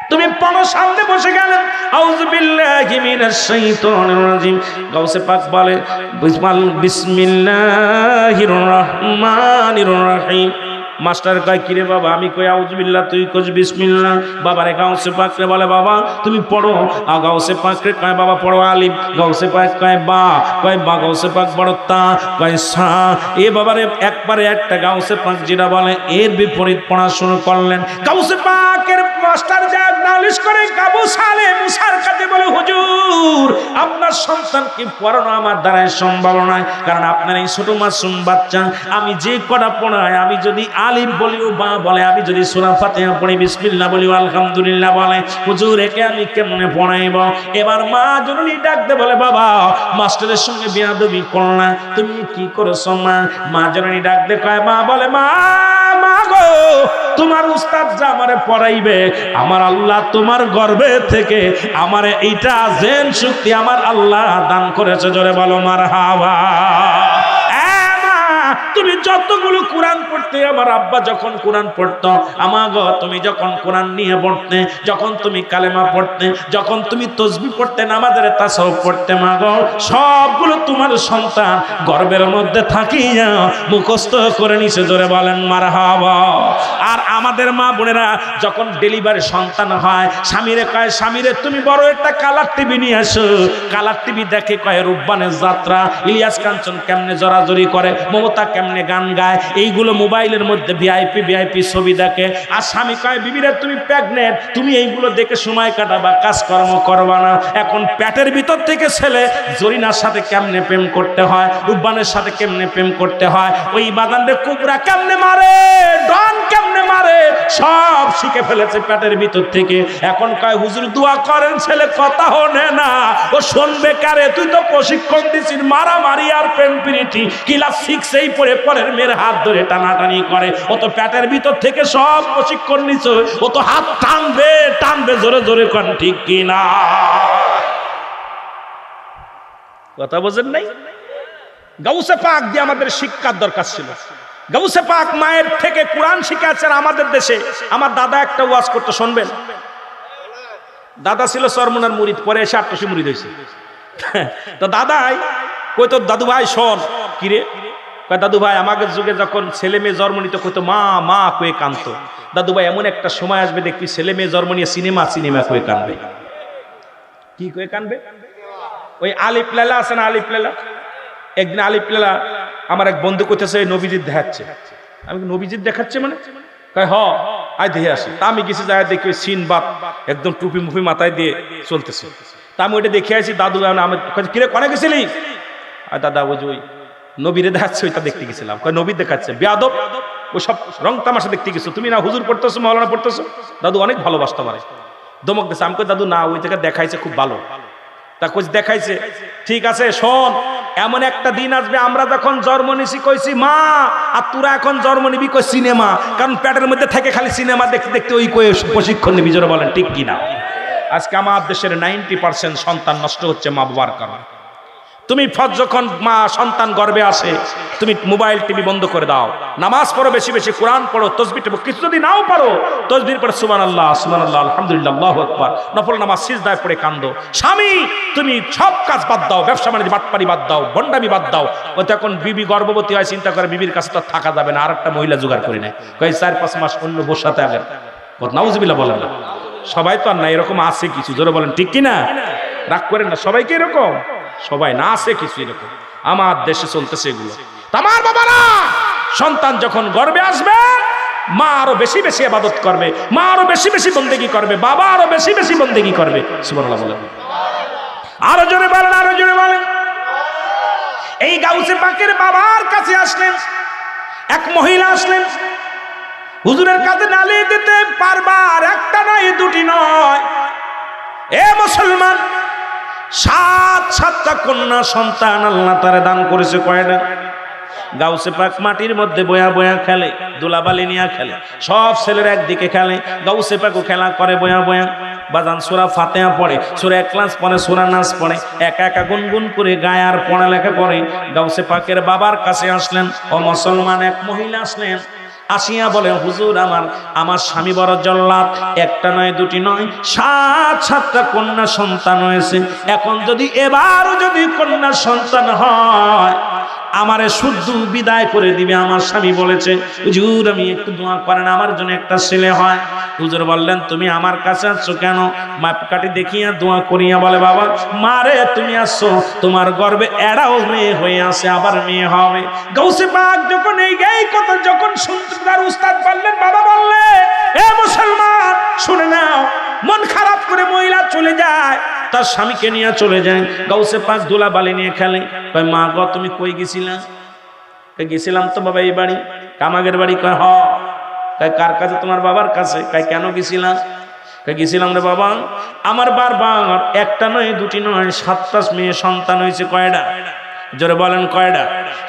তুমি পড়ো। সামনে বসে গেলেন, আউযু বিল্লাহি মিনাশ শাইতানির রাজিম। গাউসে পাক বলে, বিসমিল্লাহির রহমানির রহিম। মাস্টার কয়, কিরে বাবা? আমি কই আউযু বিল্লাহ, তুই কইস বিসমিল্লাহ। বাবারে গাউসে পাকরে বলে, বাবা তুমি পড়ো। গাউসে পাকরে কয়, বাবা পড়ো আলিফ। গাউসে পাক কয় বা, কয় বা। গাউসে পাক বড় তা, কয় সা। এ বাবারে একবারে একটা গাউসে পাক যেটা বলে এর বিপরীত পড়া শুরু করলেন। গাউসে পাকের মাস্টার যা নালিশ করে আবু সালে মুসার কাছে বলে, হুজুর আপনার সন্তানকে পড়ানো আমার দ্বারাই সম্ভব নয়, কারণ আপনার এই ছোট মাসুম বাচ্চা, আমি যে কটা পড়াই, আমি যদি আলিফ বলিও বা বলে, আমি যদি সূরা ফাতিহা পড়ি, বিসমিল্লাহ বলিও, আলহামদুলিল্লাহ বলে, হুজুর একে আমি কেমনে পড়াইব? এবার মা জননী ডাকতে বলে, বাবা মাস্টারের সঙ্গে বেয়াদবি করো না, তুমি কি করেছো মা? মা জননী ডাকতে কয়, মা বলে, মা গো তোমার উস্তাদ যা আমারে পড়াইবে, আমার আল্লাহ তোমার গর্ভে থেকে আমারে এইটা জেন শক্তি আমার আল্লাহ দান করেছে। জোরে বলো মারহাবা। তুমি যতগুলো কোরআন পড়তে, আমার আব্বা যখন কোরআন পড়তো, আমার গো তুমি যখন কোরআন নিয়ে পড়তে, যখন তুমি কালেমা পড়তে, যখন তুমি তাসবিহ পড়তে, নামাজের তাসাউফ পড়তে, মা গো সবগুলো তোমার সন্তান গর্ভের মধ্যে থাকিয়া মুখস্থ করে নিছে। জোরে বলেন মারহাবা। আর আমাদের মা বোনেরা যখন ডেলিভারি সন্তান হয়, স্বামীরে কয়, স্বামীরে তুমি বড় একটা কালার টিভি নিয়ে আসো। কালার টিভি দেখে কয় রূপবানের যাত্রা, ইলিয়াস কাঞ্চন কেমনে জড়াজড়ি করে, মমতা কেমনে গান গায়, এইগুলো মোবাইলের মধ্যে ভিআইপি ছবি দেখে। আর স্বামী কয় বিবিরা তুমি প্রেগনেন্ট, তুমি এইগুলো দেখে সময় কাটাবা, কাজকর্ম করবা না। এখন পেটের ভিতর থেকে ছেলে জরিনার সাথে কেমনে প্রেম করতে হয়, রুব্বানের সাথে কেমনে প্রেম করতে হয়, ওই বাগানরে কুবরা কেমনে মারে, ডন কেমনে মারে, সব শিখে ফেলেছে পেটের ভিতর থেকে। এখন কয় হুজুর দোয়া করেন, ছেলে কথা হনে না, ও শুনবে কারে, তুই তো প্রশিক্ষণ দিছিস মারামারি আর প্রেম প্রীতি, ক্লাস 6 এই পড়ে পরের মেয়ের হাত ধরে টানাটানি করে, ও তো পেটের ভিতর থেকে সব প্রশিক্ষণ নিছে, ও তো হাত টানবে টানবে, জোরে জোরে কোন ঠিক কি না? কথা বোঝেন নাই? গাউসে পাক দিয়ে আমাদের শিক্ষার দরকার ছিল। গাউসে পাক মায়ের থেকে কোরআন শিখাচ্ছেন আমাদের দেশে। আমার দাদা একটা ওয়াজ করতে, শুনবেন? দাদা ছিল চরমনার মুরিদ, পরে এসে ৮৮ মুরিদ হয়েছে। তো দাদাই কইতো দাদু ভাই শোন, কিরে? কয় দাদু ভাই আমাদের যুগে যখন ছেলে মেয়ে জন্ম নিত কইতো মা মা কয়ে কাঁদতো। দাদু ভাই এমন একটা সময় আসবে দেখবি ছেলে মেয়ে জন্ম নিয়ে সিনেমা সিনেমা কয়ে কাঁদবে। কি কয়ে কাঁদবে? ওই আলিফ লালা আছে না, আলিফ লালা। একদিন আলিফ লালা আমার এক বন্ধু কইতেছে নবীজিৎ দেখাচ্ছে। আমি নবীজিৎ দেখাচ্ছে মানে? কয় হ আয় দেখে আসি। তা আমি গেছি, যায় দেখি ওই সিন বাপ একদম টুপি মুফি মাথায় দিয়ে চলতেছে। তা আমি ওইটা দেখে আসি। দাদু আমি কিরে কনে গেছিলি? আর দাদা ওই যে ওই নবীরে দেখাচ্ছে, ওইটা দেখতে গেছিলাম। কয় নবী দেখাচ্ছে? বেয়াদব, ও সব রং তামাশা দেখতে গেছো তুমি, না হুজুর পড়তেছো, মাওলানা পড়তেছো? দাদু অনেক ভালোবাসতে পারে, দমক দিচ্ছে। আমি কই দাদু না, ওই জায়গায় দেখাইছে খুব ভালো। তা কই দেখাইছে, ঠিক আছে শোন, এমন একটা দিন আসবে আমরা যখন জন্ম নিছি কইছি মা, আর তোরা এখন জন্ম নিবি কই সিনেমা, কারণ পেটের মধ্যে থেকে খালি সিনেমা দেখতে দেখতে ওই কই প্রশিক্ষণ নিবি। জোরে বলেন ঠিক কিনা? আজকে আমার দেশের 90% সন্তান নষ্ট হচ্ছে মা বাবার কারণে। তুমি যখন মা সন্তান গর্ভে আসে, তুমি মোবাইল টিভি বন্ধ করে দাও, নামাজ পড়ো, বেশি বেশি কোরআন পড়ো, তসবিহ পড়ো। কিছু যদি নাও পারো তসবিহ পড়ো, সুবহানাল্লাহ সুবহানাল্লাহ আলহামদুলিল্লাহ আল্লাহু আকবার। নফল নামাজ সিজদায় পড়ে কান্দো। স্বামী তুমি সব কাজ বাদ দাও, ব্যবসা বাণিজ্য বাটপারি বাদ দাও, ভণ্ডামি বাদ দাও। ও তখন বিবি গর্ভবতী হয়, চিন্তা করে বিবির কাছে তো থাকা যাবে না, আরেকটা মহিলা জোগাড় করে নেয়। কয় 4-5 মাস অন্য বোর সাথে আগে। নাউজুবিল্লাহ বলেন না, সবাই তো আর না, এরকম আছে কিছু। জোরে বলেন ঠিক কিনা? রাগ করেন না, সবাই কি এরকম? সবাই না, আছে কিছু এরকম। আমার দেশে চলতেছে এগুলো। আমার বাবারা, সন্তান যখন গর্ভে আসবে মা আরো বেশি বেশি ইবাদত করবে, মা আরো বেশি বেশি বন্দেগী করবে, বাবা আরো বেশি বেশি বন্দেগী করবে। সুবহানাল্লাহ বলেন, আরো জোরে বলেন, আরো জোরে বলেন। এই গাউসে পাকের বাবার কাছে আসলেন এক মহিলা, আসলেন হুজুরের কাছে নালি দিতে পারবার, একটা নয় দুটি নয়, এ মুসলমান 7-7টা কন্যা সন্তান আল্লাহ তারে দান করেছে। কয়টা? গাউসে পাক মাটির মধ্যে বয়া বয়া খেলে, দুলাবালি নিয়ে খেলে, সব ছেলের একদিকে খেলে, গাউসে পাকও খেলা করে বয়া বয়া। বাজান সূরা ফাতিহা পড়ে, সূরা ইখলাস পড়ে, সূরা নাস পড়ে, একা একা গুনগুন করে গায় আর পড়ালেখা করে। গাউসে পাকের বাবার কাছে আসলেন ও মুসলমান এক মহিলা আসলেন, আসিয়া বলে হুজুর আমার স্বামী বড় জল্লাদ, একটা নয় দুটি নয় 7-7টা কন্যা সন্তান হয়েছে। এখন যদি এবারও যদি কন্যা সন্তান হয় আমারে শুদ্ধ বিদায় করে দিবে। আমার স্বামী বলেছে হুজুর আমি একটু দোয়া করেন আমার জন্য একটা ছেলে হয়। হুজুর বললেন তুমি আমার কাছে আসছো কেন? মাপকাঠি দেখিয়া দোয়া করিয়া বলে বাবা মারে তুমি আসছো, তোমার গর্ভে এড়াও মেয়ে হয়ে আসে, আবার মেয়ে হবে। গাউসে পাক যখন এই কথা যখন শুনতে তার উস্তাদ বললেন, বাবা বললেন এ মুসলমান শুনে নাও। মন খারাপ করে মহিলা চলে যায়, তার স্বামীকে নিয়ে চলে যায়। গাউসে পাক ধুলা বালি নিয়ে খেলে। কয় মা গো তুমি কই গেছিলা? গেছিলাম তো বাবা এই বাড়ি, কামাগের বাড়ি। কয় হ। কয় কার কাছে? তোমার বাবার কাছে। কয় কেন গেছিলাম? কয় গেছিলাম রে বাবা আমার বারবার একটা নয় দুটি নয় 7টা মেয়ে সন্তান হয়েছে। কয়টা? জোরে বলেন কয়টা?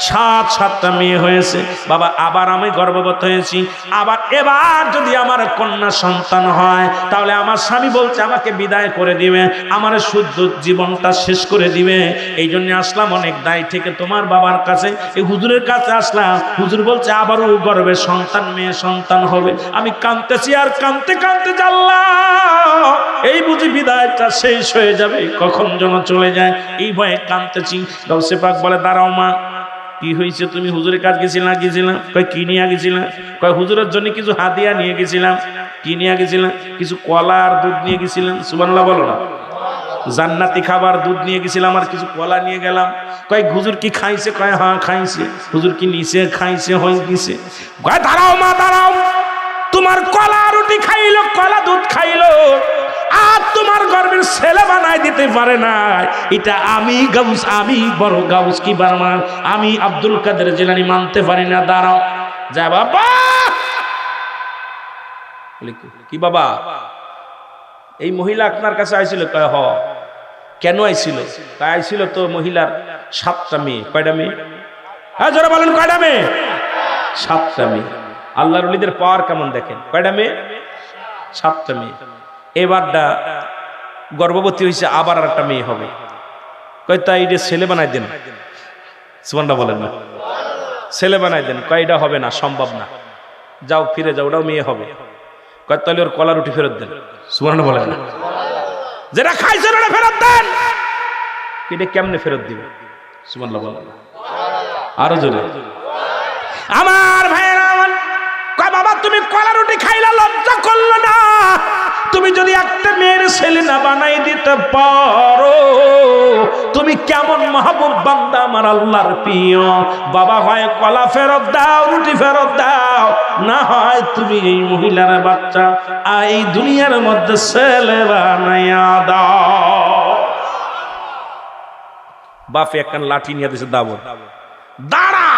7-7টা মেয়ে হয়েছে বাবা। আবার আমি গর্ভবতী হয়েছি, আবার এবার যদি আমার কন্যা সন্তান হয় তাহলে আমার স্বামী বলছে আমাকে বিদায় করে দিবে, আমার শুদ্ধ জীবনটা শেষ করে দিবে। এই জন্য আসলাম অনেক দায় থেকে তোমার বাবার কাছে, এই হুজুরের কাছে আসলাম। হুজুর বলছে আবারও গর্ভে সন্তান মেয়ে সন্তান হবে। আমি কাঁদতেছি আর কাঁদতে কাঁদতে জানলাম এই বুঝি বিদায়টা শেষ হয়ে যাবে, কখন যেন চলে যায়, এই ভয়ে কাঁদতেছি। গাউসে পাক বলে দাঁড়াও মা, কি হয়েছে? তুমি হুজুরের কাছে গেছিলাম? কয় কি নিয়ে গেছিলাম? কয় হুজুরের জন্য কিছু হাদিয়া নিয়ে গেছিলাম। কি নিয়ে গেছিলাম? কিছু কলা আর দুধ নিয়ে গেছিলাম। সুবহানাল্লাহ বলো না। জান্নাতি খাবার দুধ নিয়ে গেছিলাম আর কিছু কলা নিয়ে গেলাম। কয় হুজুর কি খাইছে? কয় হ্যাঁ খাইছে। হুজুর কি নিছে? খাইছে, হয়ে গেছে। কয় দাঁড়াও মা দাঁড়াও, তোমার কলা রুটি খাইলো, কলা দুধ খাইলো, আর তোমার গর্বের ছেলে বানাই দিতে পারে না। এটা আমি গাউস, আমি বড় গাউস কি বারমান, আমি আব্দুল কাদের জিলানী মানতে পারি না। দাঁড়াও যা বাবা। কি বাবা, এই মহিলা আপনার কাছে আইছিল? কয় হ। কেন আইছিল? তাই আইছিল তো মহিলার 7টা মেয়ে। কয়টা মেয়ে? হ্যাঁ জোরে বলেন, কয়টা মেয়ে? 7টা মেয়ে। আল্লাহর ওলিদের পাওয়ার কেমন দেখেন। কয়টা মেয়ে? 7টা মেয়ে। এবারটা গর্ভবতী হয়েছে, আবার আর একটা মেয়ে হবে। কয় তাই এটা ছেলে বানাই দেন। সুবহানাল্লাহ বলেন না, ছেলে বানাই দেন। কয় এটা হবে না, সম্ভব না, যাও ফিরে যাও, ওটাও মেয়ে হবে। কয় তাহলে ওর কলা রুটি ফেরত দেন। সুবহানাল্লাহ বলেন না, যেটা খাইছেন ওটা ফেরত দেন। এটা কেমনে ফেরত দিবে? সুবহানাল্লাহ বলেন না, আরো জোরে। আমার ভাইয়েরা, কয় বাবা তুমি কলা রুটি খাইলা, লজ্জা করলো না? তুমি যদি একটা মেয়ের ছেলে না বানাই দিতে পারো, তুমি কেমন মাহবুব বান্দা আমার আল্লাহর প্রিয়। বাবা হয় কলা ফেরত দাও, রুটি ফেরত দাও, না হয় তুমি এই মহিলার বাচ্চা এই দুনিয়ার মধ্যে ছেলে বানাইয়া দাও। বাপে একটা লাঠি নিয়ে দিয়েছে, দাবর দাঁড়া।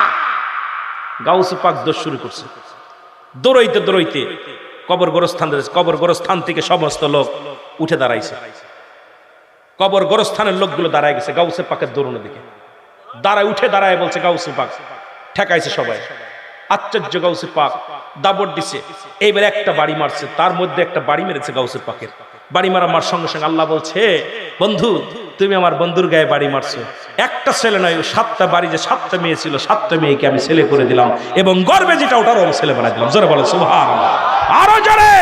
গাউস পাক দৌড় শুরু করছে, দৌড়াইতে দৌড়াইতে কবর গোরস্থান থেকে সমস্ত লোক উঠে দাঁড়াইছে। কবর গোরস্থানের লোকগুলো দাঁড়ায় গেছে গাউসে পাকের দৌড়ানোর দিকে। উঠে দাঁড়ায় বলছে গাউসে পাক, ঠেকাইছে সবাই। আশ্চর্য, গাউসে পাক দাবড় দিছে। এইবার একটা বাড়ি মারছে, তার মধ্যে একটা বাড়ি মেরেছে গাউসে পাকের। বাড়ি মারার সঙ্গে সঙ্গে আল্লাহ বলছে, বন্ধু তুমি আমার বন্ধুর গায়ে বাড়ি মারছো। একটা ছেলে নয়, 7টা বাড়ি যে 7টা মেয়ে ছিল, 7টা মেয়েকে আমি ছেলে করে দিলাম, এবং গর্বে যেটা ওটারও আমি ছেলে বানাই দিলাম। জোরে বলে সুবহানাল্লাহ, আরো জোরে।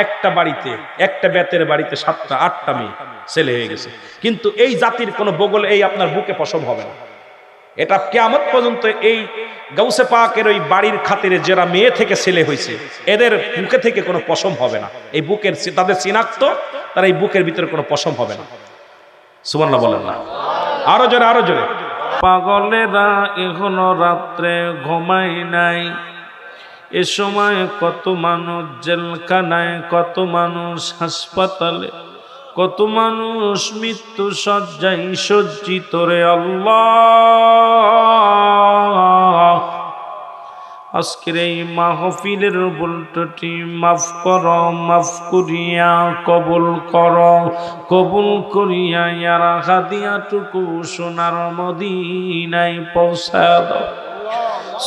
একটা বাড়িতে, একটা বেতের বাড়িতে 7টা 8টা মেয়ে ছেলে হয়ে গেছে। কিন্তু এই জাতির কোনো বগল এই আপনার বুকে পশম হবে না। এটা কিয়ামত পর্যন্ত এই গাউসে পাকের ওই বাড়ির খাতিরে যারা মেয়ে থেকে ছেলে হয়েছে, এদের বুকে থেকে কোনো পশম হবে না। এই বুকের তাদের চিনাক্ত, তার এই বুকের ভিতরে কোনো পশম হবে না। সুবহানাল্লাহ বলেন না, আরো জোরে, আরো জোরে। পাগলেরা এখনো রাত্রে ঘুমাই নাই, এ সময় কত মানুষ জেলখানায়, কত মানুষ হাসপাতালে, কত মানুষ মৃত্যু শয্যায় সজ্জিত রে আল্লাহ। আজকের এই মাহফিলের ভুলটি মাফ করো, মাফ করিয়া কবুল করো, কবুল করিয়া ইয়ারা হাদিয়াটুকু সোনার মদিনায় পৌঁছায় দাও।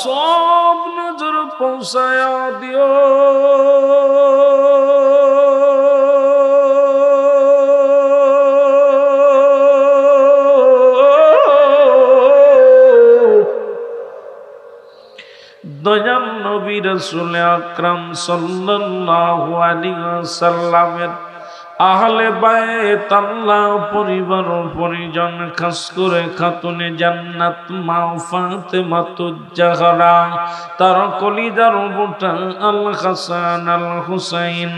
সব নজর পৌঁছায়া দিও। দয়াল নবী রাসূল আকরাম সাল্লাল্লাহু আলাইহি ওয়াসাল্লামের আহলে বায়ত, আল্লাহ পরিবার পরিজন, খাস করে খাতুনে জান্নাত মা ফাতেমাতুজ জাহরা, তার কলিজার বুটা আল হাসান আল হুসাইন,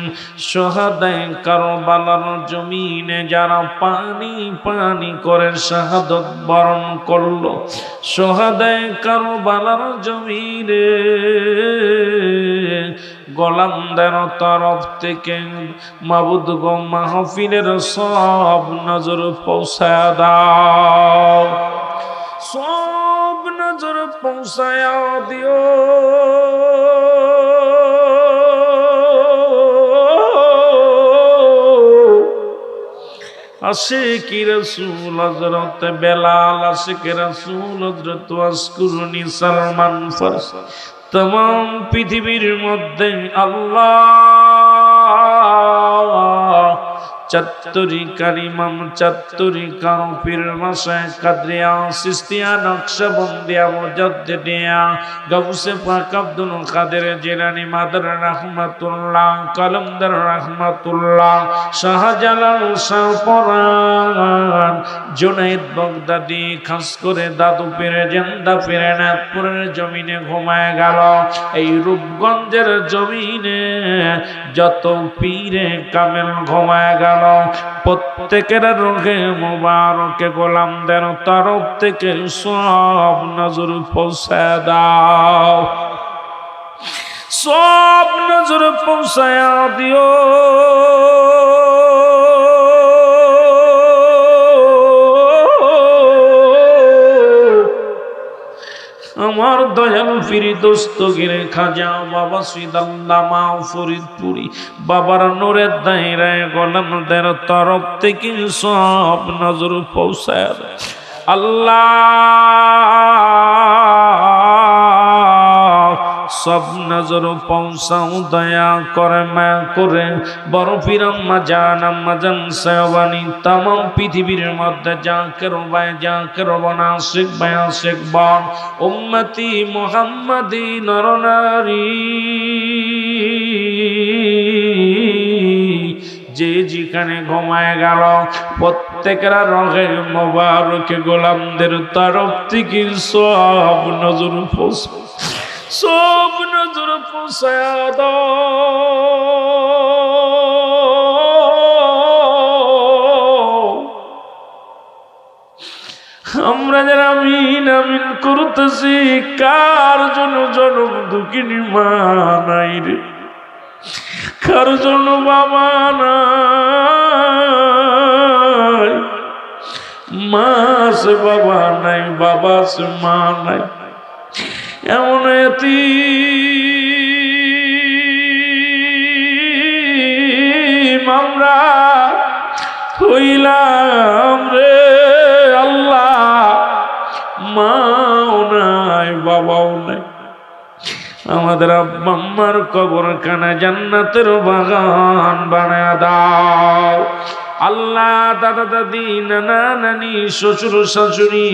শহাদায়ে কারবালার জমিনে যারা পানি পানি করে শাহাদত বরণ করলো, শহাদায়ে কারবালার জমিনে গোলামদের তরফ থেকে মাবুদ গো মাহফিলের সব নজর পৌঁছায়া দাও, সব নজর পৌঁছায়া দিও। আশিকি রাসূল হযরত বেলাল, আশিকি রাসূল হযরত আসকুরুনি সালমান ফারসি, तमाम पृथिवीर मध्य अल्लाह चत्तुरी करीमम चत्तुरी कारो पीर मशे कद्रिया सिस्तिया नक्शबंदिया मुजद्दिदिया गौसे पाक अब्दुल कादिर जिलानी मदर रहमतुल्लाह कलंदर रहमतुल्लाह शाहजालाल शाहपरान जुनैद बगदादी खास करे दादू पीरे जिंदा पीरे नाथपुरेर जमीने घुमाय गेल এই রূপগঞ্জের জমিনে যত পীরে কামেল ঘুমায় গেল গেল। প্রত্যেকের রোগে মোবারকে গোলামদের তরফ থেকে সব নজর পৌঁছে দাও, সব নজর পৌঁছায় দিও। আমার দয়াল ফিরি দস্তগিরে খাজা বাবা সিদাল্লামা ফরিদপুরি বাবার নূরের দায়রায় গোলামদের তরফ থেকে সব নজর পৌঁছায় আল্লাহ, সব নজর পৌঁছাও দয়া করে মায়া করে। বড় পীর আম্মা জান সাহেবানী তামাম পৃথিবীর মধ্যে জাকের ভাই জাকের বনা শেখ ভাই শেখ বন উম্মতি মুহাম্মাদি নরনারী যে যেখানে ঘুমায় গেল প্রত্যেকের রঙের মোবারকে গোলামদের তরফ থেকে সব নজর পৌঁছায়, সব নজর পৌঁছায় দাও। আমরা যারা আমিন আমিন করতেছি কার জন্য জনম দুঃখিনী মা নাই রে, কার জন্য বাবা নাই, মা আছে বাবা নাই, বাবা আছে মা নাই, এমন এতিম আমরা হইলাম রে আল্লাহ, মাও নাই বাবাও নাই। আমাদের আব্বা আম্মার কবরখানা জান্নাতের বাগান বানায়া দাও আল্লাহ। দাদা দাদি নানা নানি শ্বশুর শাশুড়ি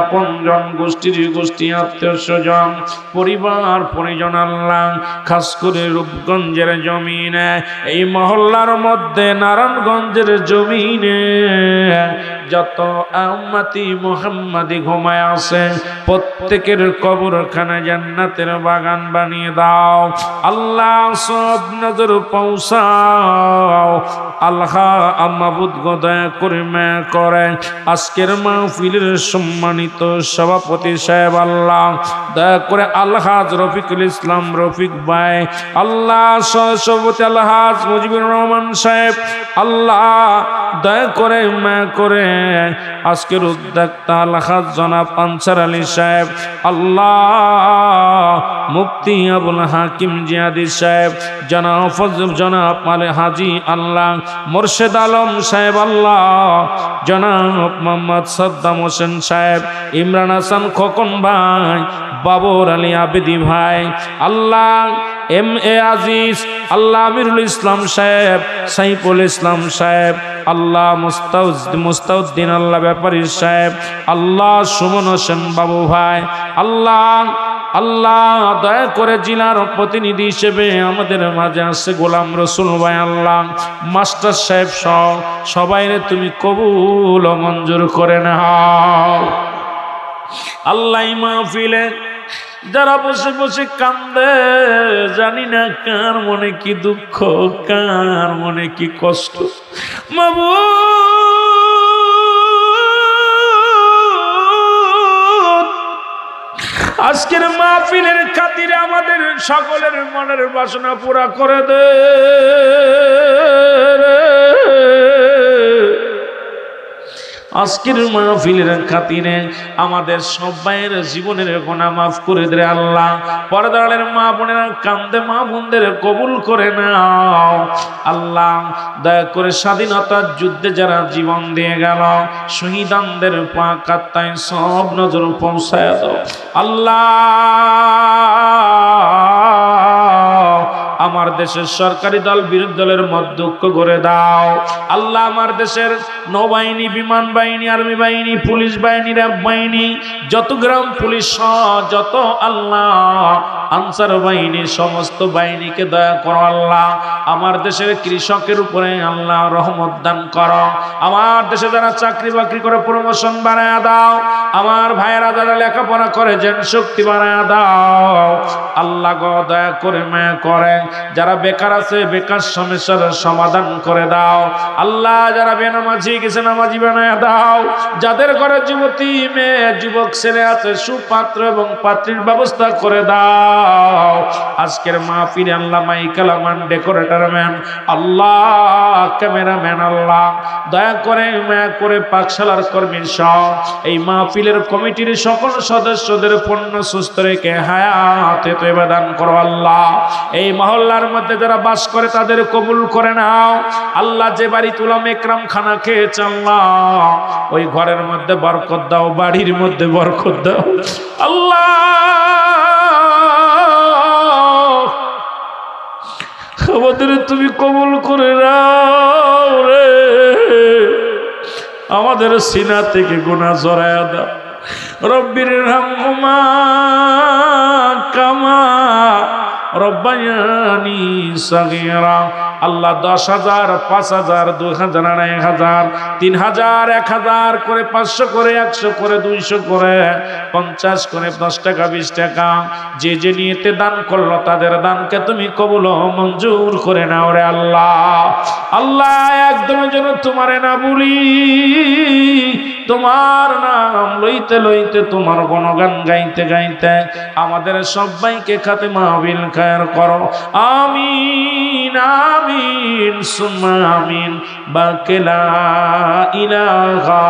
আপনজন গোষ্ঠীর গোষ্ঠী আত্মীয় স্বজন পরিবার পরিজন আল্লাহ, খাস করে রূপগঞ্জের জমিনে এই মহল্লার মধ্যে নারায়ণগঞ্জের জমিনে যত উম্মতি মুহাম্মাদি ঘুমায় আছে প্রত্যেকের কবরখানা জান্নাতের বাগান বানিয়ে দাও আল্লাহ। সব নজর পৌঁছাও আল্লাহ। মাবুদ দয়া করে মায়া করে আজকের মাহফিলের সম্মানিত সভাপতি সাহেব আল্লাহ দয়া করে আলহাজ রফিকুল ইসলাম রফিক ভাই আল্লাহ, সভাপতি আলহাজ মুজিবুর রহমান সাহেব আল্লাহ দয়া করে মায়া করে আজকের উদ্যোক্তা আলহাজ জনাব আনসার আলী সাহেব আল্লাহ, মুফতি আবুল হাকিম জিয়াদি সাহেব জনাব ফজল জনাব আলে হাজি আল্লাহ, মোর্শেদ আলম সাহেব আল্লাহ, জনাব মোহাম্মদ সাদ্দাম হোসেন সাহেব, ইমরান হাসান খোকন ভাই, বাবর আলী আবেদি ভাই আল্লাহ, এম এ আজিজ আল্লাহ, আমিরুল ইসলাম সাহেব, সাইফুল ইসলাম সাহেব আল্লাহ, মুস্তাউদ্দিন আল্লাহ ব্যাপারী সাহেব আল্লাহ, সুমন হোসেন বাবু ভাই আল্লাহ আল্লাহ দয়া করে জেলার প্রতিনিধি হিসেবে আমাদের মাঝে আসছে গোলাম রসুল ভাই আল্লাহ, মাস্টার সাহেব সহ সবাইরে তুমি কবুল ও মঞ্জুর করে নাও আল্লাহ। মাহফিলে যারা বসে বসে কান্দে জানি না কার মনে কি দুঃখ, কার মনে কি কষ্ট, মাবুদ আজকের মাহফিলের খাতিরে আমাদের সকলের মনের বাসনা পুরা করে দে। আজকের মাহফিলের খাতিরে আমাদের সবাইয়ের জীবনের গুনাহ মাফ করে দে আল্লাহ। পর্দার মা বোনেরা কান্দে মা বোনদের কবুল করে নাও আল্লাহ। দয়া করে স্বাধীনতার যুদ্ধে যারা জীবন দিয়ে গেল শহীদানদের পাক আত্মায় সব নজর পৌঁছায় দাও আল্লাহ। আমার দেশের সরকারি দল বিরোধী দলের মধ্যে ঐক্য করে দাও আল্লাহ। আমার দেশের নৌবাহিনী, বিমান বাহিনী, আর্মি বাহিনী, পুলিশ বাহিনী, র্যাব বাহিনী, যত গ্রাম পুলিশ যত আল্লাহ আনসার বাহিনীর সমস্ত বাহিনীকে দয়া করো আল্লাহ। আমার দেশের কৃষকের উপরে আল্লাহ রহমত দান করো। আমার দেশে যারা চাকরি বাকরি করে প্রমোশন বানায় দাও। আমার ভাইয়েরা যারা লেখাপড়া করে যেন শক্তি বানায় দাও আল্লাহ গো, দয়া করে মায়া করে। যারা বেকার আছে বেকার সমস্যার সমাধান করে দাও আল্লাহ। যারা বেনামাজি গেছে নামাজি বানায় দাও। যাদের ঘরে যুবতী মেয়ে যুবক ছেলে আছে সুপাত্র এবং পাত্রীর ব্যবস্থা করে দাও। আজকের মাহফিলে আল্লাহ মাইকালামান ডেকোরেটর ম্যান আল্লাহ ক্যামেরাম্যান আল্লাহ দয়া করে মায়া করে পাকশালার কর্মী সহ এই মাহফিলের কমিটির সকল সদস্যদের পূর্ণ সুস্থ রেখে হায়াতে তয়বা দান করো আল্লাহ। এই মহল্লার মধ্যে যারা বাস করে তাদের কবুল করে নাও আল্লাহ। যে বাড়ি তুলাম একরাম খানা খেয়েছে আল্লাহ ওই ঘরের মধ্যে বরকত দাও, বাড়ির মধ্যে বরকত দাও আল্লাহ। আমাদের তুমি কবুল করে নাও রে। আমাদের সিনা থেকে গুনাহ জড়ায়া দাও। রব্বির রহমা কামা রব্বায়ানি সাগীরা। আল্লাহ 10,000 5,000 2,000 1,000 3,000 1,000 করে 500 করে 100 করে 200 করে 50 করে 10 টাকা 20 টাকা যে যে নিয়তে দান করলো তাদের দানকে তুমি কবুল ও মঞ্জুর করে নাও রে আল্লাহ। আল্লাহ একদম যেন তোমারে না ভুলি, তোমার নাম লইতে লইতে তোমার গুণগান গাইতে গাইতে আমাদের সবাইকে খাতে মাহফিল খায়ের করো। আমিন আমিন সুম্মা আমিন। বাকিলা ইলাহা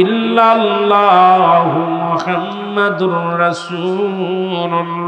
ইল্লাল্লাহু মুহাম্মাদুর রাসূলুল্লাহ।